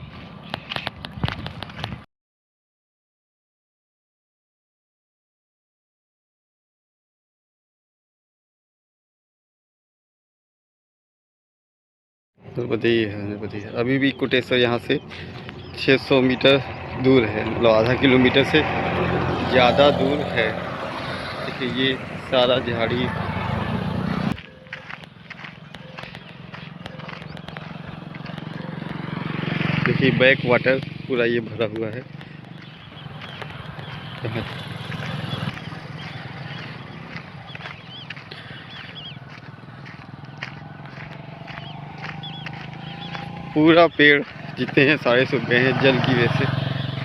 नर्मदे है, नर्मदे है। अभी भी कोटेश्वर यहाँ से 600 मीटर दूर है, मतलब आधा किलोमीटर से ज़्यादा दूर है। देखिए ये सारा झाड़ी, देखिए बैक वाटर पूरा ये भरा हुआ है। पूरा पेड़ जितने हैं सारे सूख गए हैं जल की वजह से।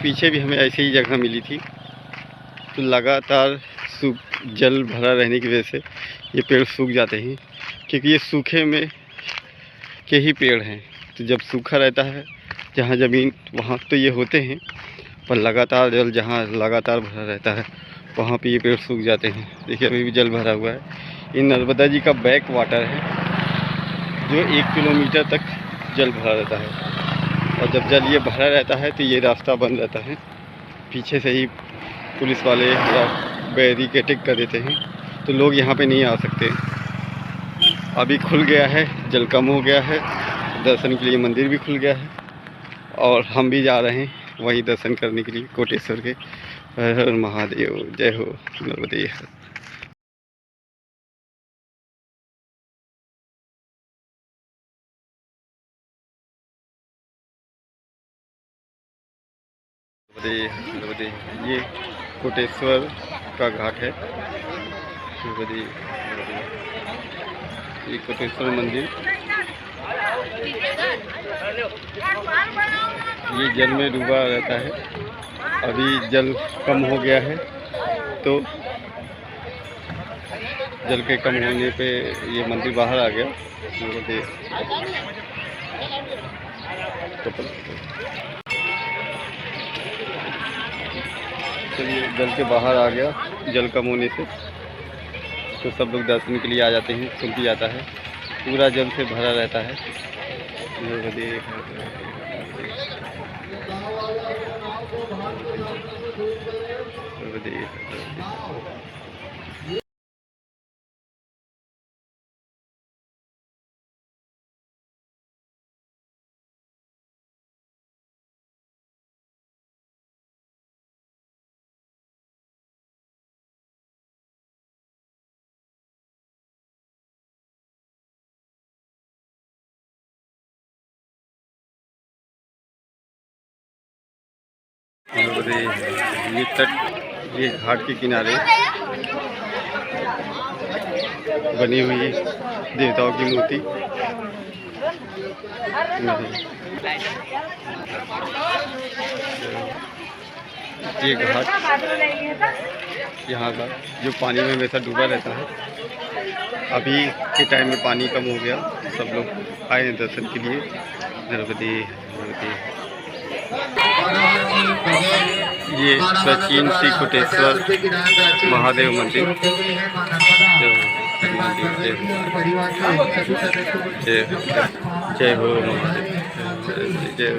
पीछे भी हमें ऐसी ही जगह मिली थी, तो लगातार जल भरा रहने की वजह से ये पेड़ सूख जाते हैं, क्योंकि ये सूखे में के ही पेड़ हैं। तो जब सूखा रहता है जहाँ ज़मीन, वहाँ तो ये होते हैं, पर लगातार जल जहाँ लगातार भरा रहता है वहाँ पे ये पेड़ सूख जाते हैं। देखिए अभी भी जल भरा हुआ है। ये नर्मदा जी का बैक वाटर है, जो 1 किलोमीटर तक जल भरा रहता है। और जब जल ये भरा रहता है तो ये रास्ता बंद रहता है, पीछे से ही पुलिस वाले या बैरिकेडिंग कर देते हैं, तो लोग यहाँ पे नहीं आ सकते। अभी खुल गया है, जल कम हो गया है, दर्शन के लिए मंदिर भी खुल गया है, और हम भी जा रहे हैं वहीं दर्शन करने के लिए कोटेश्वर के। हर हर महादेव, जय हो नर्मदे। नर्मदे, ये कोटेश्वर का घाट है। नर्मदे, ये कोटेश्वर मंदिर, ये जल में डूबा रहता है। अभी जल कम हो गया है, तो जल के कम होने पे ये मंदिर बाहर आ गया। चलिए, जल के बाहर आ गया, जल कम होने से तो सब लोग दर्शन के लिए आ जाते हैं। खुल भी जाता है, पूरा जल से भरा रहता है। और ये तट, ये घाट के किनारे बनी हुई देवताओं की मूर्ति। ये घाट यहाँ का जो पानी में हमेशा डूबा रहता है, अभी के टाइम में पानी कम हो गया, सब लोग आए हैं दर्शन के लिए। नर्मदे, नर्मदे। ये प्राचीन श्री कोटेश्वर महादेव मंदिर। जय हो महादेव, जय हो, जय हो।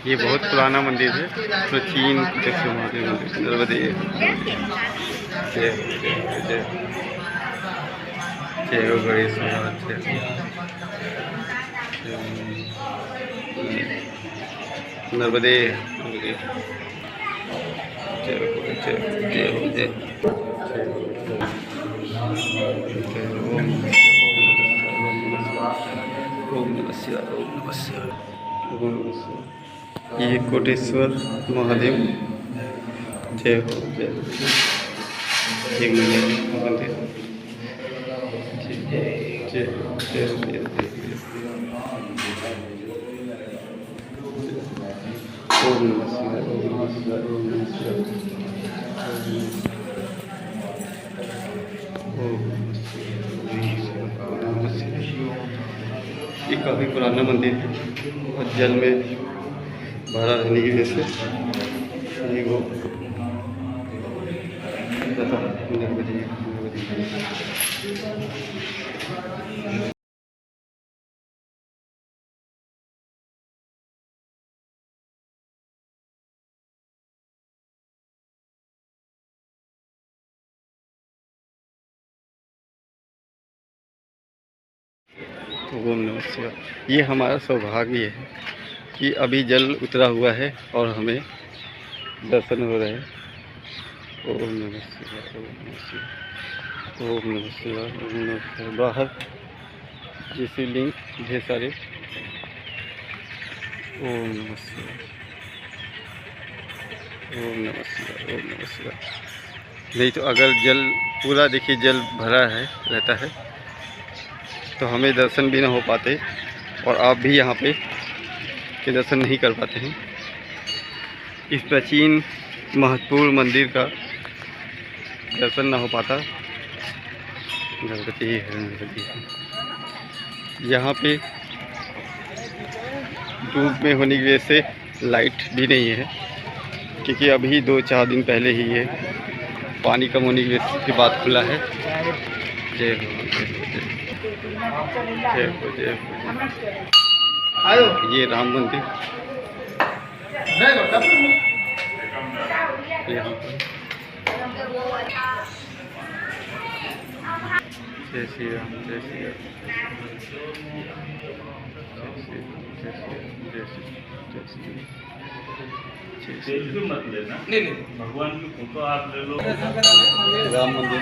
ये बहुत पुराना मंदिर है, प्राचीन कोटेश्वर महादेव मंदिर। नर्मदे, जय हो, जय हो, जय हो गणेश महाराज। नर्मदे, जय हो, जय हो, जय हो। ओम नमः शिवाय, ओम नमः शिवाय, ओम नमः शिवाय। ये कोटेश्वर महादेव, जय हो, जय हो। ये मंदिर, जय हो, जय हो, जय हो। ओम नमः शिवाय, ओम नमः शिवाय, ओम नमः शिवाय, ओम नमः शिवाय। ये काफ़ी पुराना मंदिर है, और जल में भरा रहने की वजह से ये वो ओम नमः शिवाय। ये हमारा सौभाग्य है कि अभी जल उतरा हुआ है और हमें दर्शन हो रहे हैं। ओम नमः शिवाय, ओम नमः शिवाय, ओम नमः शिवाय, ओम नमः शिवाय। बाहर जैसे लिंग ढेर सारे। ओम नमः शिवाय, ओम नमः शिवाय, ओम नमः शिवाय। नहीं तो अगर जल पूरा देखिए जल भरा है रहता है तो हमें दर्शन भी ना हो पाते और आप भी यहाँ पे के दर्शन नहीं कर पाते हैं। इस प्राचीन महत्वपूर्ण मंदिर का दर्शन ना हो पाता। गणपति है, गणपति है। यहाँ पे धूप में होने की वजह से लाइट भी नहीं है क्योंकि अभी 2-4 दिन पहले ही ये पानी कम होने की वजह के बाद खुला है। जय हो, जय हो, जय हो, जय हो। ये राम मंदिर यहाँ पर। जय श्री राम, जय श्री राम, जय श्री राम, जय श्री राम। सेल्फी मत लेना, नहीं भगवान की फोटो आप ले लो। राम मंदिर,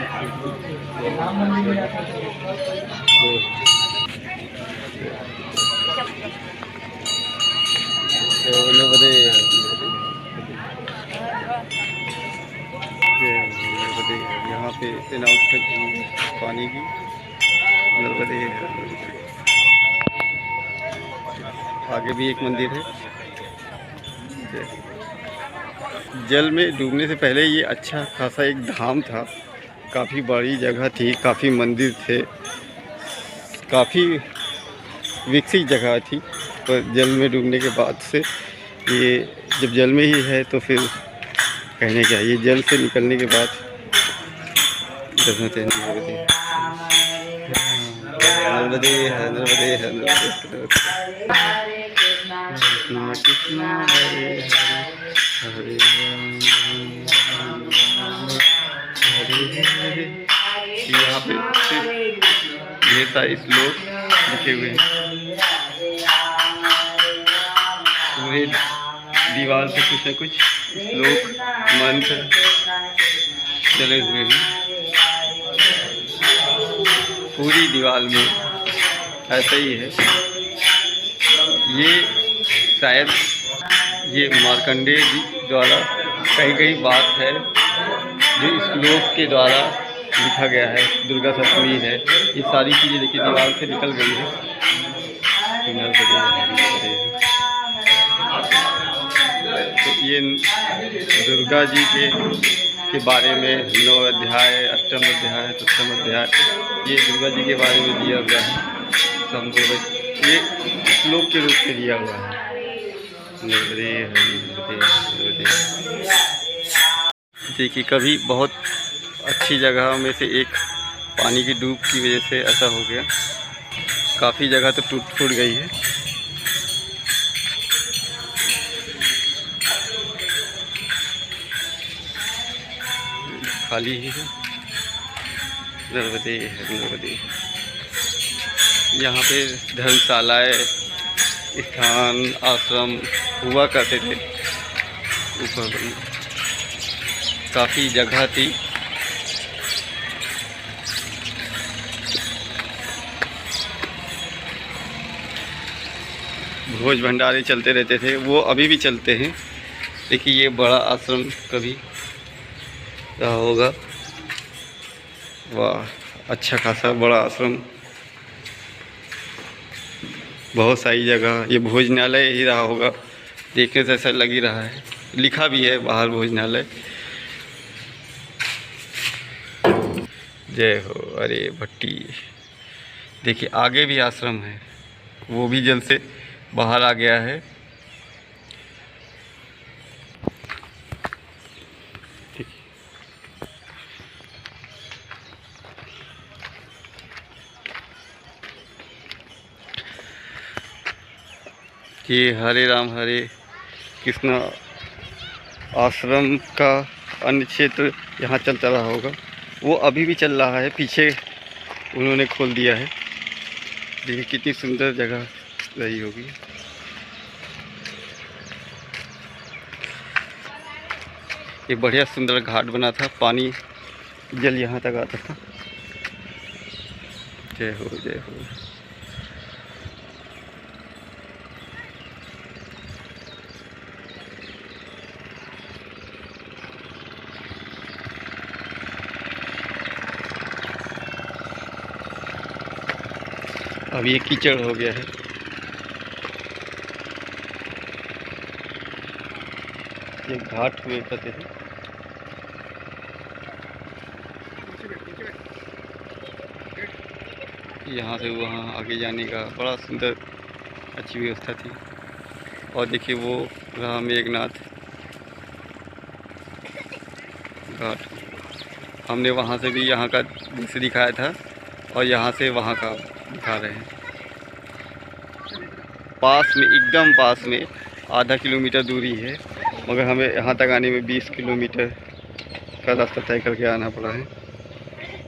यहाँ पे अनाउंसमेंट पानी की। नर्मदे, आगे भी एक मंदिर है। जल में डूबने से पहले ये अच्छा खासा एक धाम था, काफ़ी बड़ी जगह थी, काफ़ी मंदिर थे, काफ़ी विकसित जगह थी। पर जल में डूबने के बाद से ये जब जल में ही है तो फिर कहने क्या, ये जल से निकलने के बाद नर्मदे नर्मदे है, नर्मदे है, नर्मदे। कृष्णा कृष्णा हरे हरे, हरे हरे। यहाँ पे ढेर सारे श्लोक लिखे हुए हैं, पूरे दीवार पे कुछ न कुछ श्लोक मंत्र चले हुए हैं पूरी दीवार में। ऐसा ही है ये, शायद ये मार्कंडेय जी द्वारा कही गई बात है जो श्लोक के द्वारा लिखा गया है। दुर्गा सप्तमी है, ये सारी चीज़ें देखिए दीवार से निकल गई है। तो ये दुर्गा जी के बारे में 9 अध्याय, 8वां अध्याय, 7वां अध्याय, ये दुर्गा जी के बारे में दिया गया है। ये श्लोक के रूप में दिया हुआ है। देखिए कभी बहुत अच्छी जगह में से एक पानी की डूब की वजह से ऐसा हो गया। काफ़ी जगह तो टूट फूट गई है। खाली ही है। नर्मदे है, नर्मदे। यहाँ पे धर्मशालाएँ, स्थान, आश्रम हुआ करते थे। ऊपर काफ़ी जगह थी। भोज भंडारे चलते रहते थे, वो अभी भी चलते हैं। देखिए ये बड़ा आश्रम कभी रहा होगा। वाह, अच्छा खासा बड़ा आश्रम, बहुत सारी जगह। ये भोजनालय ही रहा होगा, देखने से ऐसा लग ही रहा है। लिखा भी है बाहर भोजनालय। जय हो। अरे भट्टी, देखिए आगे भी आश्रम है, वो भी जल से बाहर आ गया है। ये हरे राम हरे कृष्ण आश्रम का अन्य क्षेत्र यहाँ चलता रहा होगा, वो अभी भी चल रहा है, पीछे उन्होंने खोल दिया है। देखिए कितनी सुंदर जगह रही होगी। ये बढ़िया सुंदर घाट बना था, पानी जल यहाँ तक आता था। जय हो जय हो। अब ये कीचड़ हो गया है। ये घाट हुए करते थे। यहाँ से वहाँ आगे जाने का बड़ा सुंदर अच्छी व्यवस्था थी। और देखिए वो रहा मेघनाथ घाट। हमने वहाँ से भी यहाँ का दृश्य दिखाया था और यहाँ से वहाँ का दिखा रहे हैं। पास में, एकदम पास में, आधा किलोमीटर दूरी है, मगर हमें यहाँ तक आने में 20 किलोमीटर का रास्ता तय करके आना पड़ा है।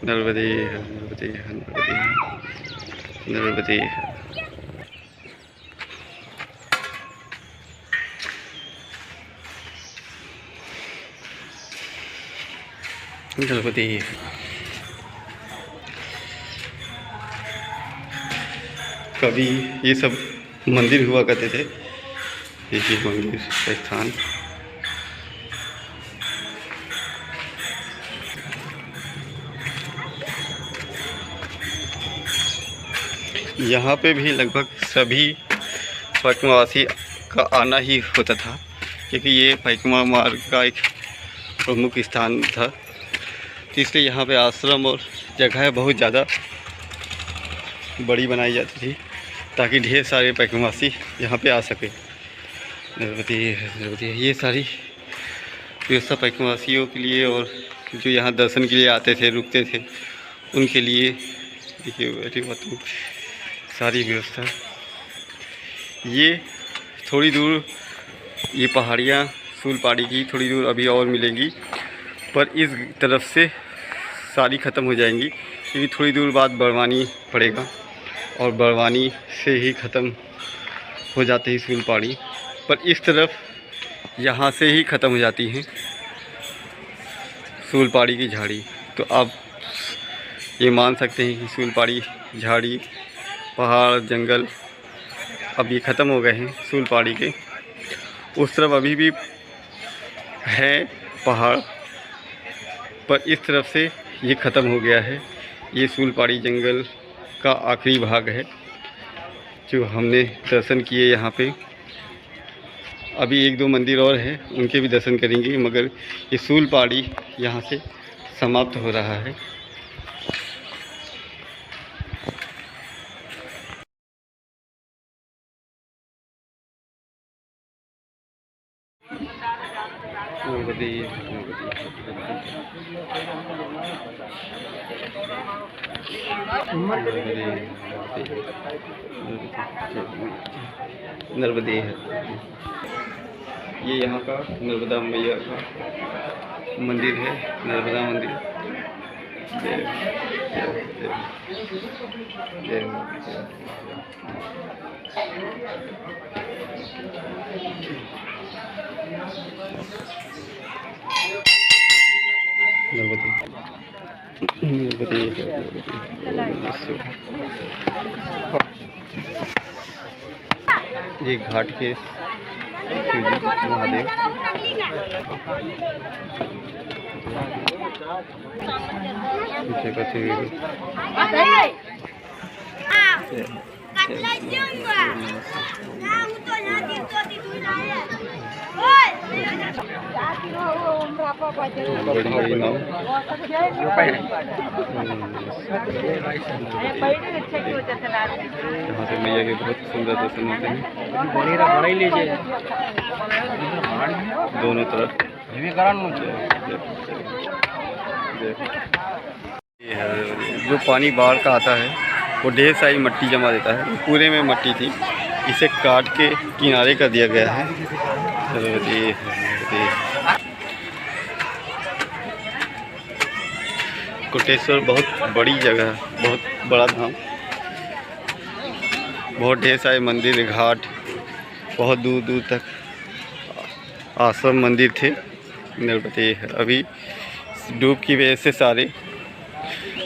नर्मदे नर्मदे नर्मदे नर्मदे। नर्मदे। कभी ये सब मंदिर हुआ करते थे। देखिए मंदिर का स्थान। यहाँ पे भी लगभग सभी परिक्रमावासी का आना ही होता था, क्योंकि ये परिक्रमा मार्ग का एक प्रमुख स्थान था। तो इसलिए यहाँ पे आश्रम और जगह बहुत ज़्यादा बड़ी बनाई जाती थी, ताकि ढेर सारे परिक्रमावासी यहाँ पे आ सके। नर्मदे। ये सारी व्यवस्था परिक्रमावासियों के लिए और जो यहाँ दर्शन के लिए आते थे, रुकते थे, उनके लिए देखिए बैठी बात सारी व्यवस्था। ये थोड़ी दूर ये पहाड़ियाँ सूलपाड़ी की थोड़ी दूर अभी और मिलेंगी, पर इस तरफ से सारी ख़त्म हो जाएंगी, क्योंकि थोड़ी दूर बाद बड़वानी पड़ेगा और बड़वानी से ही ख़त्म हो जाती है सूलपाड़ी। पर इस तरफ यहाँ से ही ख़त्म हो जाती हैं सूलपाड़ी की झाड़ी। तो आप ये मान सकते हैं कि सूलपाड़ी झाड़ी, पहाड़, जंगल अब ये ख़त्म हो गए हैं सूलपाड़ी के। उस तरफ अभी भी है पहाड़, पर इस तरफ से ये ख़त्म हो गया है। ये सूलपाड़ी जंगल का आखिरी भाग है जो हमने दर्शन किए यहाँ पे। अभी 1-2 मंदिर और हैं, उनके भी दर्शन करेंगे, मगर ये सूलपाड़ी यहाँ से समाप्त हो रहा है। नर्मदे है ये यहाँ का नर्मदा मैया का मंदिर है, नर्मदा मंदिर। जय जय ये घाट के महादेव। यहाँ से मैया के बहुत सुंदर दर्शन होते हैं दोनों तरफ। जो पानी बाढ़ का आता है वो ढेर सारी मिट्टी जमा देता है। पूरे में मिट्टी थी, इसे काट के किनारे कर दिया गया है। नर्मदे कोटेश्वर बहुत बड़ी जगह है, बहुत बड़ा धाम, बहुत ढेर सारे मंदिर घाट, बहुत दूर दूर तक आश्रम मंदिर थे। नर्मदे अभी डूब की वजह से सारे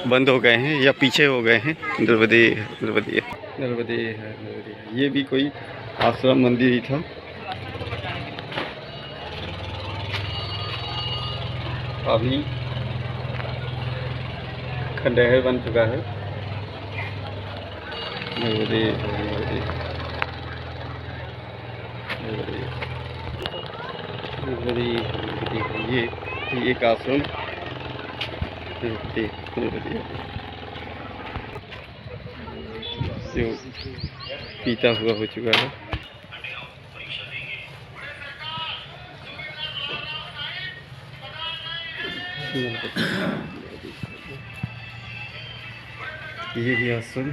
बंद हो गए हैं या पीछे हो गए हैं। नर्मदे नर्मदे नर्मदे है नर्मदे। ये भी कोई आश्रम मंदिर ही था। अभी खंडहर बन चुका है। नर्मदे नर्मदे नर्मदे नर्मदे नर्मदे। ये एक आश्रम नर्मदे नर्मदे जो पीता हुआ हो चुका है। ये भी आश्रम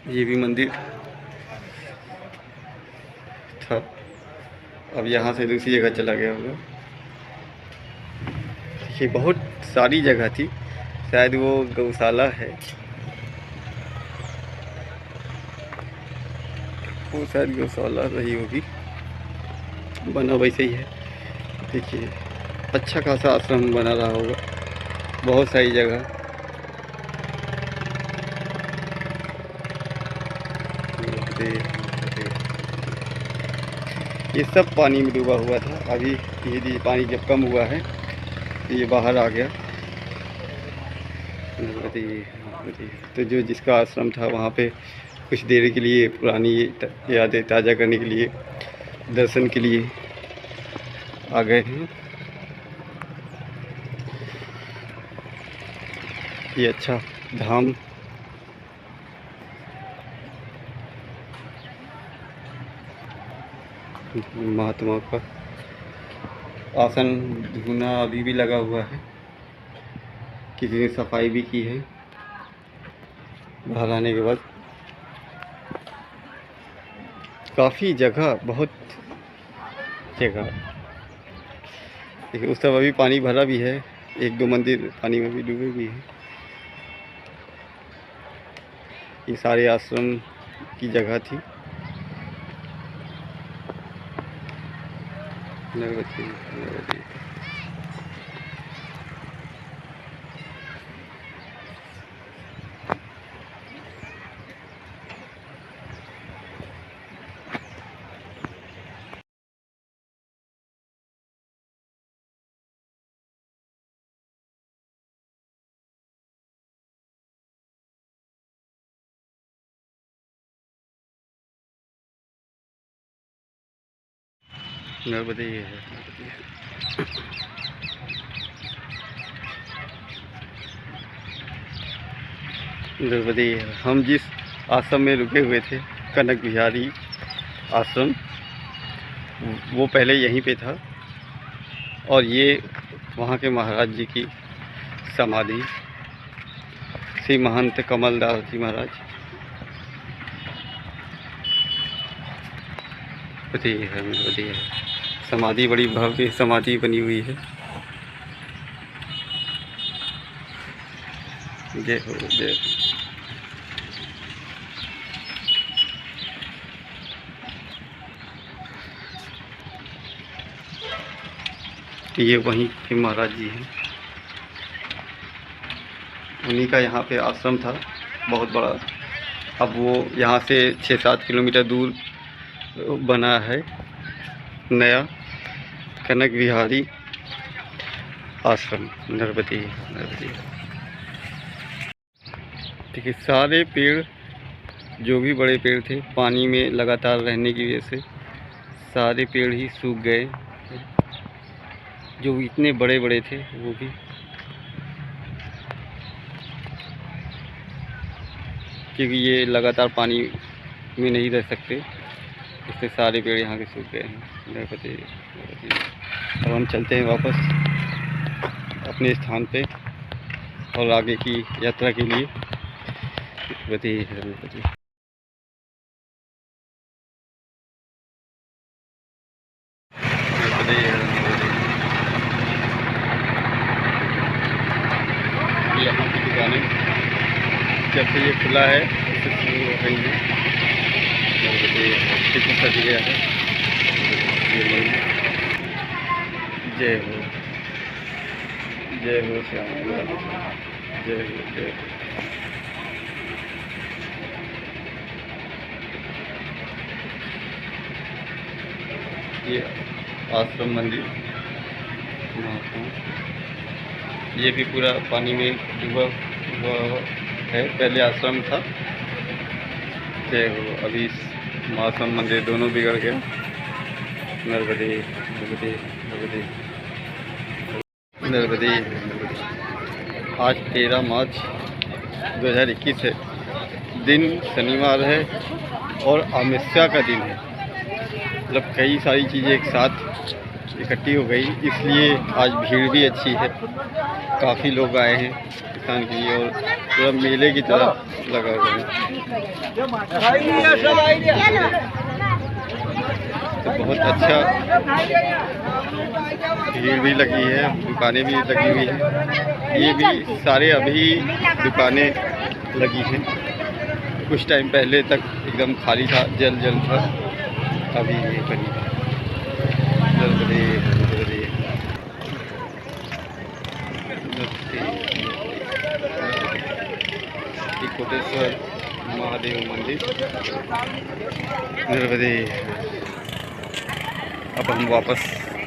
ये भी मंदिर था, अब यहाँ से दूसरी जगह चला गया होगा। ये बहुत सारी जगह थी, शायद वो गौशाला है, वो शायद गौशाला रही होगी, बना वैसे ही है। देखिए अच्छा खासा आश्रम बना रहा होगा, बहुत सारी जगह। ये सब पानी में डूबा हुआ था, अभी धीरे धीरे पानी जब कम हुआ है ये बाहर आ गया। तो जो जिसका आश्रम था वहाँ पे कुछ देर के लिए पुरानी यादें ताज़ा करने के लिए दर्शन के लिए आ गए हैं। ये अच्छा धाम महात्मा का आसन धुना अभी भी लगा हुआ है, किसी ने सफाई भी की है बाहर आने के बाद। काफ़ी जगह, बहुत जगह देखिए, उस तरफ अभी पानी भरा भी है, एक दो मंदिर पानी में भी डूबे भी हैं। ये सारे आश्रम की जगह थी। नर्मदे नर्मदे नर्मदे है नर्मदे। हम जिस आश्रम में रुके हुए थे, कनक बिहारी आश्रम, वो पहले यहीं पे था, और ये वहाँ के महाराज जी की समाधि, श्री महंत कमलदास जी महाराज। है समाधि, बड़ी भव्य समाधि बनी हुई है। जय हो जय। ये वहीं के महाराज जी हैं, उन्हीं का यहाँ पे आश्रम था बहुत बड़ा। अब वो यहाँ से 6-7 किलोमीटर दूर बना है नया कनक बिहारी आश्रम। नर्मदे नर्मदे। देखिए सारे पेड़, जो भी बड़े पेड़ थे, पानी में लगातार रहने की वजह से सारे पेड़ ही सूख गए, जो इतने बड़े बड़े थे वो भी। क्योंकि ये लगातार पानी में नहीं रह सकते, इससे सारे पेड़ यहाँ के सूख गए हैं। गणपति अब हम चलते हैं वापस अपने स्थान पे और आगे की यात्रा के लिए। गणपति गणपति। यहाँ की दुकानें जब से ये खुला है उससे शुरू हो गई है। कितना सज गया है। जय हो, जय हो श्यामा, जय हो, जय हो। ये आश्रम मंदिर, ये भी पूरा पानी में डूबा हुआ है। पहले आश्रम था। जय हो। अभी आश्रम मंदिर दोनों बिगड़ गया। नर्मदे नर्मदे नर्मदे नर्मदे नर्मदे। आज 13 मार्च 2021 है। दिन शनिवार है और अमावस्या का दिन है। मतलब कई सारी चीज़ें एक साथ इकट्ठी हो गई, इसलिए आज भीड़ भी अच्छी है। काफ़ी लोग आए हैं किसान के लिए और पूरा मेले की तरह लगा हुआ है। तो बहुत अच्छा भीड़ भी लगी है, दुकानें भी लगी हुई हैं। ये भी सारे अभी दुकानें लगी हैं। कुछ टाइम पहले तक एकदम खाली था, जल जल था। अभी ये बनी कोटेश्वर महादेव मंदिर नर्मदे। अब हम वापस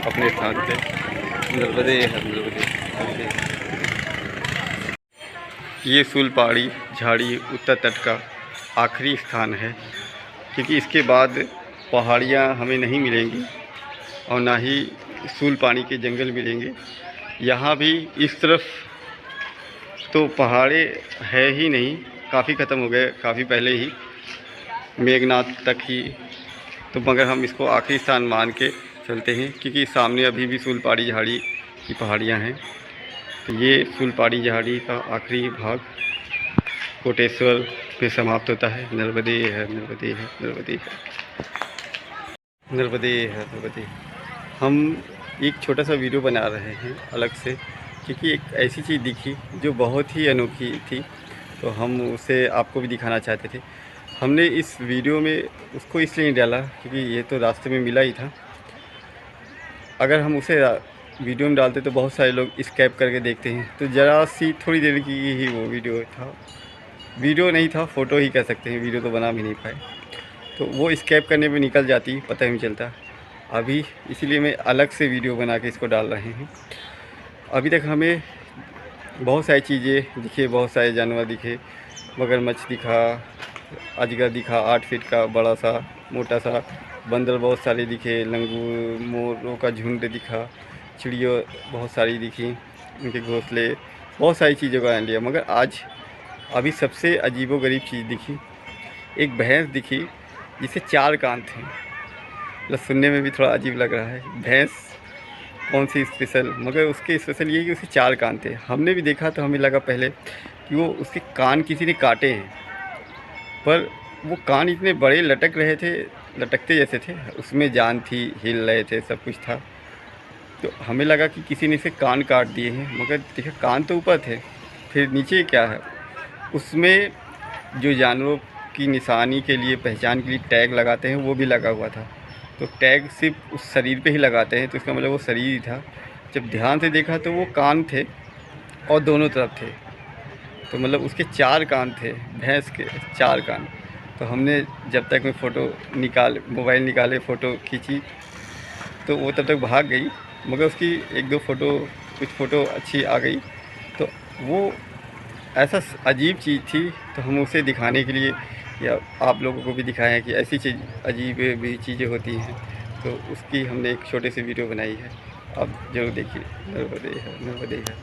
अपने स्थान पे नर्मदे नर्मदे। ये सुलपाड़ी झाड़ी उत्तर तट का आखिरी स्थान है, क्योंकि इसके बाद पहाड़ियाँ हमें नहीं मिलेंगी और ना ही सुलपाड़ी के जंगल मिलेंगे। यहाँ भी इस तरफ तो पहाड़े है ही नहीं, काफ़ी ख़त्म हो गए काफ़ी पहले ही, मेघनाथ तक ही। तो मगर हम इसको आखिरी स्थान मान के चलते हैं, क्योंकि सामने अभी भी सुलपाड़ी झाड़ी की पहाड़ियाँ हैं। तो ये सुलपाड़ी झाड़ी का आखिरी भाग कोटेश्वर पे समाप्त होता है। नर्मदे है नर्मदे है नर्मदे है नर्मदे है नर्मदे। हम एक छोटा सा वीडियो बना रहे हैं अलग से, क्योंकि एक ऐसी चीज़ दिखी जो बहुत ही अनोखी थी, तो हम उसे आपको भी दिखाना चाहते थे। हमने इस वीडियो में उसको इसलिए नहीं डाला क्योंकि ये तो रास्ते में मिला ही था। अगर हम उसे वीडियो में डालते तो बहुत सारे लोग स्कैप करके देखते हैं, तो ज़रा सी थोड़ी देर की ही वो वीडियो था। वीडियो नहीं था, फ़ोटो ही कह सकते हैं, वीडियो तो बना भी नहीं पाए। तो वो स्कैप करने में निकल जाती, पता ही नहीं चलता। अभी इसीलिए मैं अलग से वीडियो बना के इसको डाल रहे हैं। अभी तक हमें बहुत सारी चीज़ें दिखे, बहुत सारे जानवर दिखे। मगरमच्छ दिखा, अजगर दिखा 8 फीट का बड़ा सा मोटा सा, बंदर बहुत सारे दिखे, लंगूर मोरों का झुंड दिखा, चिड़िया बहुत सारी दिखी, उनके घोंसले, बहुत सारी चीज़ों का आनंद लिया। मगर आज अभी सबसे अजीबोगरीब चीज़ दिखी, एक भैंस दिखी जिसे 4 कान थे। मतलब सुनने में भी थोड़ा अजीब लग रहा है। भैंस कौन सी स्पेशल, मगर उसके स्पेशल ये कि उसके 4 कान थे। हमने भी देखा तो हमें लगा पहले कि वो उसके कान किसी ने काटे हैं, पर वो कान इतने बड़े लटक रहे थे, लटकते जैसे थे, उसमें जान थी, हिल रहे थे, सब कुछ था। तो हमें लगा कि किसी ने इसे कान काट दिए हैं, मगर देखा कान तो ऊपर थे, फिर नीचे क्या है। उसमें जो जानवरों की निशानी के लिए, पहचान के लिए टैग लगाते हैं, वो भी लगा हुआ था। तो टैग सिर्फ उस शरीर पे ही लगाते हैं, तो इसका मतलब वो शरीर ही था। जब ध्यान से देखा तो वो कान थे और दोनों तरफ थे, तो मतलब उसके 4 कान थे, भैंस के 4 कान। तो हमने जब तक मैं फ़ोटो मोबाइल निकाले फ़ोटो खींची, तो वो तब तक भाग गई, मगर उसकी 1-2 कुछ फ़ोटो अच्छी आ गई। तो वो ऐसा अजीब चीज़ थी, तो हम उसे दिखाने के लिए या आप लोगों को भी दिखाया है कि ऐसी चीज़ अजीब भी चीज़ें होती हैं, तो उसकी हमने एक छोटे से वीडियो बनाई है। आप ज़रूर देखिए। नर्मदे है नर्मदे है।